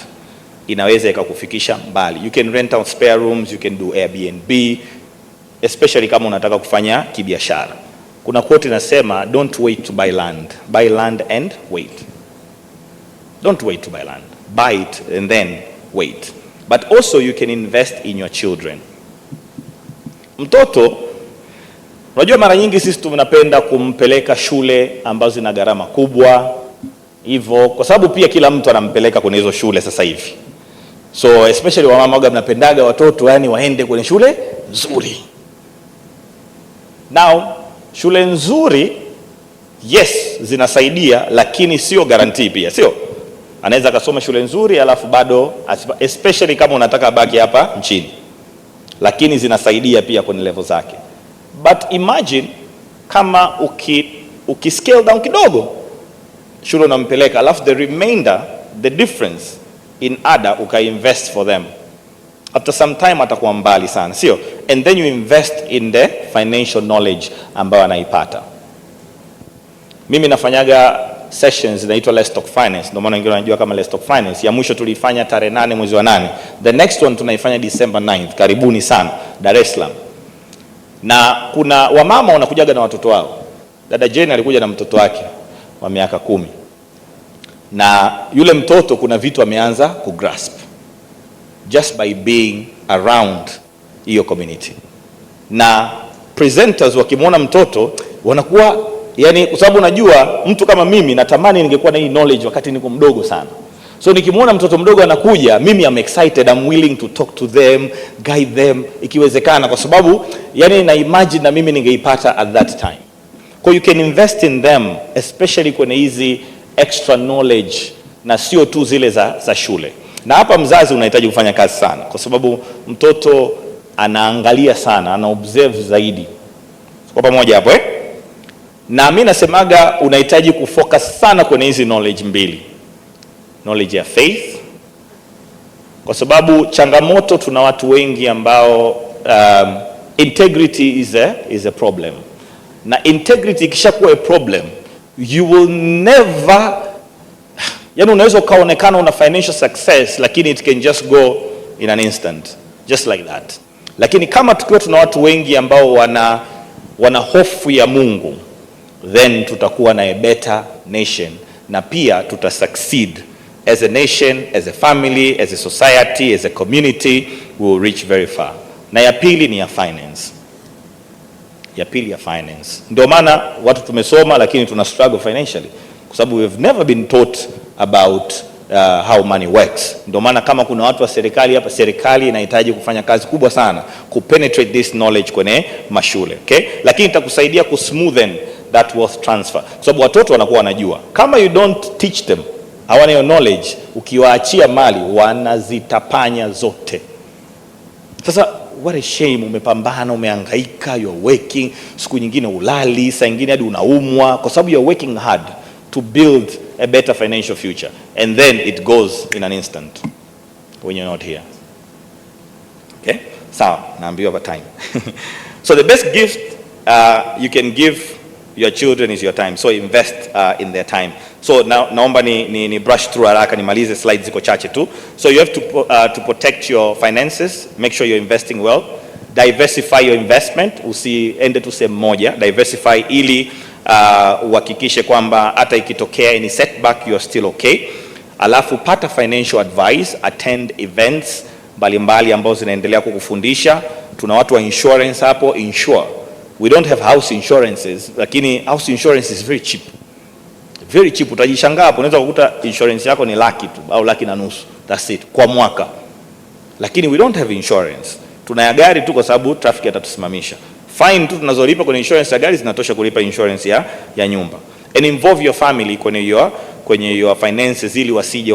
inaweza ikakufikisha mbali. You can rent out spare rooms, you can do Airbnb, especially kama unataka kufanya kibiashara. Kuna quote inasema, don't wait to buy land. Buy land and wait. Don't wait to buy land. Buy it and then wait. But also you can invest in your children. Mtoto, unajua mara nyingi sisi tunapenda kumpeleka shule ambazo zina gharama kubwa hivyo, kwa sababu pia kila mtu anampeleka kwenye hizo shule sasa hivi. So especially wamama waga mnapendaga watoto yani waende kwenye shule nzuri. Now, shule nzuri yes zinasaidia, lakini sio guarantee pia, sio? Anaweza kasoma shule nzuri alafu bado, especially kama unataka baki hapa nchini, lakini zinasaidia pia kwenye level zake. But imagine kama uki scale down kidogo, shule unampeleka, alafu the remainder, the difference in ada uka-invest for them. After some time atakuwa mbali sana, sio? And then you invest in the financial knowledge ambayo anaipata. Mimi nafanyaga sessions zinaitwa Let's Talk Finance, ndio maana wengine wanajua kama Let's Talk Finance. Ya mwisho tulifanya tarehe 8 mwezi wa 8. The next one tunaifanya December 9th. Karibuni sana Dar es Salaam. Na kuna wamama wanakujaga na watoto wao. Dada Jane alikuja na mtoto wake wa miaka 10. Na yule mtoto kuna vitu ameanza kugrasp just by being around hiyo community. Na presenters wakimwona mtoto wanakuwa, yani kwa sababu unajua mtu kama mimi natamani ningekuwa na hii knowledge wakati niko mdogo sana. So nikimwona mtoto mdogo anakuja, mimi I'm excited, I'm willing to talk to them, guide them ikiwezekana, kwa sababu yani na imagine na mimi ningeipata at that time. Kwa you can invest in them, especially kwenye hizi extra knowledge na sio tu zile za shule. Na hapa mzazi unahitaji kufanya kazi sana, kwa sababu mtoto anaangalia sana, ana observe zaidi. Kwa pamoja hapo Na mimi nasemaga unahitaji kufocus sana kwenye hizi knowledge mbili. Knowledge ya faith, kwa sababu changamoto tuna watu wengi ambao integrity is a problem. Na integrity ikishakuwa a problem, you will never, yani unaweza ukaonekana una financial success lakini it can just go in an instant, just like that. Lakini kama tukiwa tuna watu wengi ambao wana hofu ya Mungu, then tutakuwa na a better nation, na pia tutasucceed as a nation, as a family, as a society, as a community, we will reach very far. Na ya pili ni ya finance. Ya pili ya finance. Ndio maana watu tumesoma lakini tuna struggle financially, kwa sababu we have never been taught about how money works. Ndio maana kama kuna watu wa serikali hapa, serikali inahitaji kufanya kazi kubwa sana kupenetrate this knowledge kwenye mashule, okay? Lakini itakusaidia kusmoothen that wealth transfer, kwa sababu watoto wanakuwa wanajua. Kama you don't teach them, hawana hiyo knowledge, ukiwaachia mali wanazitapanya zote. Sasa what a shame, umepambana, umehangaika, you're working, siku nyingine ulali, saa nyingine hadi unaumwa, kwa sababu you're working hard to build a better financial future, and then it goes in an instant when you're not here. Okay? Sawa, naambiwa hapa time. So the best gift you can give your children is your time. So invest in their time. So naomba ni brush through haraka nimalize slides ziko chache tu. So you have to protect your finances, make sure you're investing well. Diversify your investment, usiende tu sehemu moja. Diversify ili uhakikishe kwamba hata ikitokea any setback you are still okay. Alafu pata financial advice, attend events mbalimbali ambazo zinaendelea kukufundisha. Tuna watu wa insurance hapo, insure. We don't have house insurances, lakini house insurance is very cheap. Very cheap. Utajishangaa hapo, unaweza kukuta insurance yako ni laki tu au laki na nusu. That's it kwa mwaka. Lakini we don't have insurance. Tuna ya gari tu kwa sababu traffic atatusimamisha. Fine tu tunazolipa kwenye insurance ya gari zinatosha kulipa insurance ya nyumba. And involve your family kwenye your finances ili wasije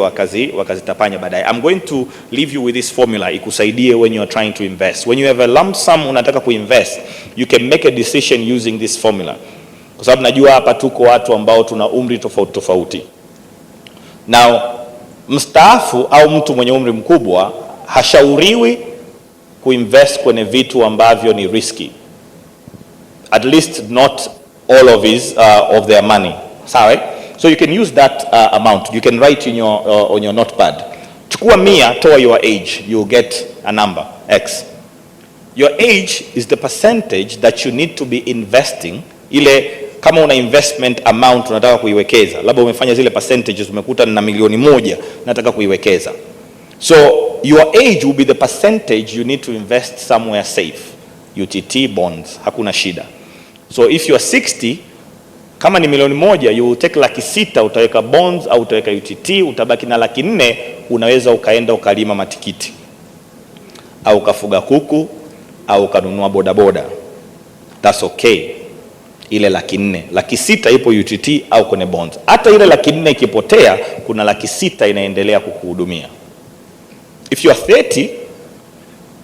wakazitapanya baadaye. I'm going to leave you with this formula ikusaidie when you are trying to invest. When you have a lump sum unataka kuinvest, you can make a decision using this formula. Kwa sababu najua hapa tuko watu ambao tuna umri tofauti. Now, mstaafu au mtu mwenye umri mkubwa hashauriwi kuinvest kwenye vitu ambavyo ni risky. At least not all of their money. Sawa? So you can use that amount. You can write in on your notepad. Chukua 100, toa your age, you get a number X. Your age is the percentage that you need to be investing. Ile kama una investment amount unataka kuiwekeza, labda umefanya zile percentages, umekuta na milioni 1 nataka kuiwekeza. So your age will be the percentage you need to invest somewhere safe. UTT, bonds, hakuna shida. So if you are 60, kama ni milioni 1, you will take laki 6 utaweka bonds au utaweka UTT, utabaki na laki 4, unaweza ukaenda ukalima matikiti au ukafuga kuku au ukanunua bodaboda. That's okay. Ile laki 4, laki 6 ipo UTT au kwenye bonds. Hata ile laki 4 ikipotea, kuna laki 6 inaendelea kukuhudumia. If you are 30,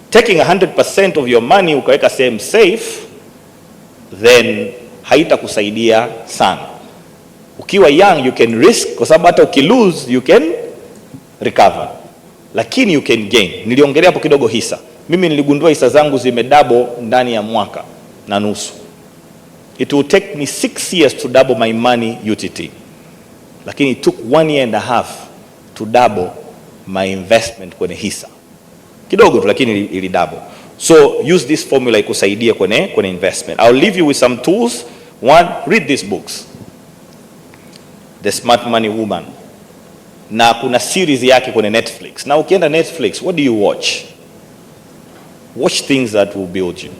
taking 100% of your money ukaweka same safe, then haitakusaidia sana. Ukiwa young you can risk, kwa sababu hata ukilose you can recover, lakini you can gain. Niliongelea hapo kidogo hisa. Mimi niligundua hisa zangu zimedouble ndani ya mwaka na nusu. It will take me 6 years to double my money UTT, lakini it took 1.5 years to double my investment kwenye hisa. Kidogo tu, lakini ili double. So use this formula ikusaidia kwenye investment. I'll leave you with some tools. One, read these books, The Smart Money Woman, na kuna series yake kwenye Netflix. Na ukienda Netflix, what do you watch? Watch things that will build you.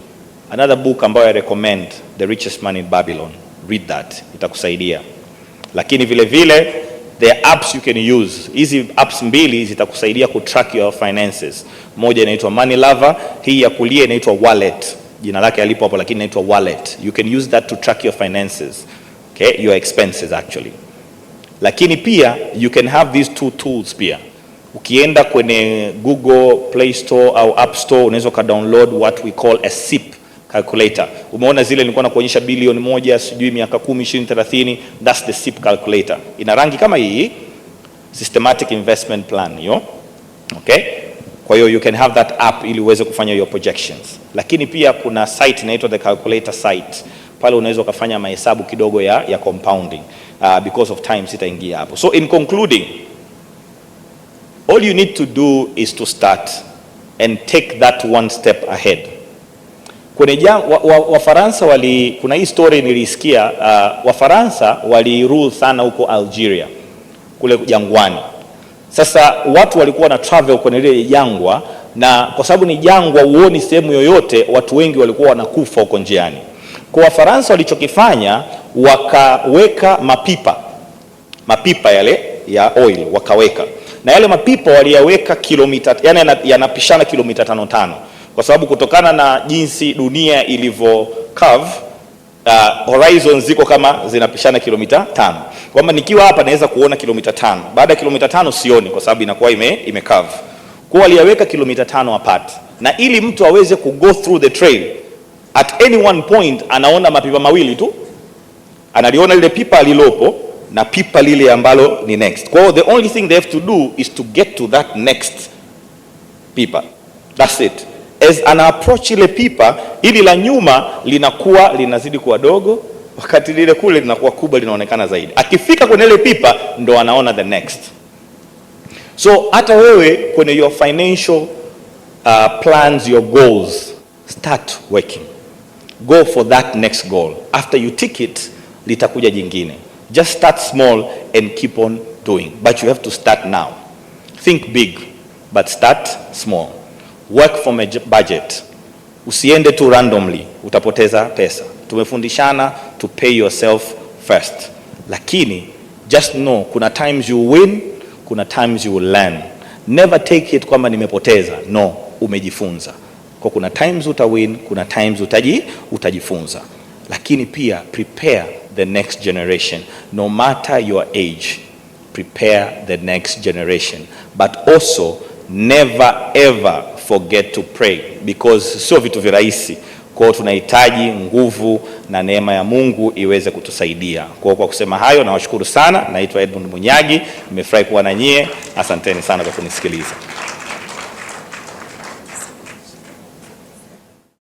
Another book ambayo I recommend, The Richest Man in Babylon. Read that, itakusaidia. Lakini vile vile there are apps you can use. Hizi apps mbili zitakusaidia kutrack your finances. Moja inaitwa Money Lover, hii ya kulia inaitwa Wallet. Jina lake alipo hapo, lakini inaitwa Wallet. You can use that to track your finances. Okay, your expenses actually. Lakini pia you can have these two tools pia. Ukienda kwenye Google Play Store au App Store, unaweza ka download what we call a SIP calculator. Umeona zile nilikuwa nakuonyesha bilioni 1 sijui miaka 10, 20, 30, that's the SIP calculator. Ina rangi kama hii, systematic investment plan hiyo. Okay? Kwa hiyo you can have that app ili uweze kufanya your projections. Lakini pia kuna site inaitwa the calculator site. Pale unaweza kufanya mahesabu kidogo ya compounding. Because of time sitaingia hapo. So in concluding, all you need to do is to start and take that one step ahead. Kwenye Wafaransa kuna hii story nilisikia, Wafaransa rule sana huko Algeria kule jangwani. Sasa watu walikuwa na travel kwenye ile jangwa, na kwa sababu ni jangwa uoni sehemu yoyote, watu wengi walikuwa wanakufa huko njiani. Kwa Wafaransa walichokifanya, wakaweka mapipa yale ya oil wakaweka, na yale mapipa waliyaweka kilomita, yani yanapishana kilomita 5 kwa sababu kutokana na jinsi dunia ilivyo curve, horizon ziko kama zinapishana kilomita 5. Kwamba nikiwa hapa naweza kuona kilomita 5, baada ya kilomita 5 sioni kwa sababu inakuwa ime curve. Kwa waliyaweka kilomita 5 apart, na ili mtu aweze ku go through the trail, at any one point anaona mapipa mawili tu, analiona lile pipa alilopo na pipa lile ambalo ni next. Kwa hiyo the only thing they have to do is to get to that next pipa. That's it. As ana approach ile pipa, ili la nyuma linazidi kuwa dogo, wakati lile kule linakuwa kubwa, linaonekana zaidi. Akifika kwenye ile pipa ndo anaona the next. So hata wewe kwenye your financial plans, your goals, start working. Go for that next goal. After you tick it, litakuja jingine. Just start small and keep on doing. But you have to start now. Think big, but start small. Work from a budget. Usiende tu randomly, utapoteza pesa. Tumefundishana to pay yourself first. Lakini just know, kuna times you win, kuna times you will learn. Never take it kwamba nimepoteza. No, umejifunza. Kwa kuna times utawin, kuna times utajifunza. Lakini pia prepare the next generation. No matter your age, prepare the next generation. But also never ever forget to pray, because sio vitu virahisi. Kwa tunahitaji nguvu na neema ya Mungu iweze kutusaidia. Kwa kusema hayo, nawashukuru sana. Naitwa Edmund Munyagi, nimefurahi kuwa na nyie. Asanteni sana kwa kunisikiliza.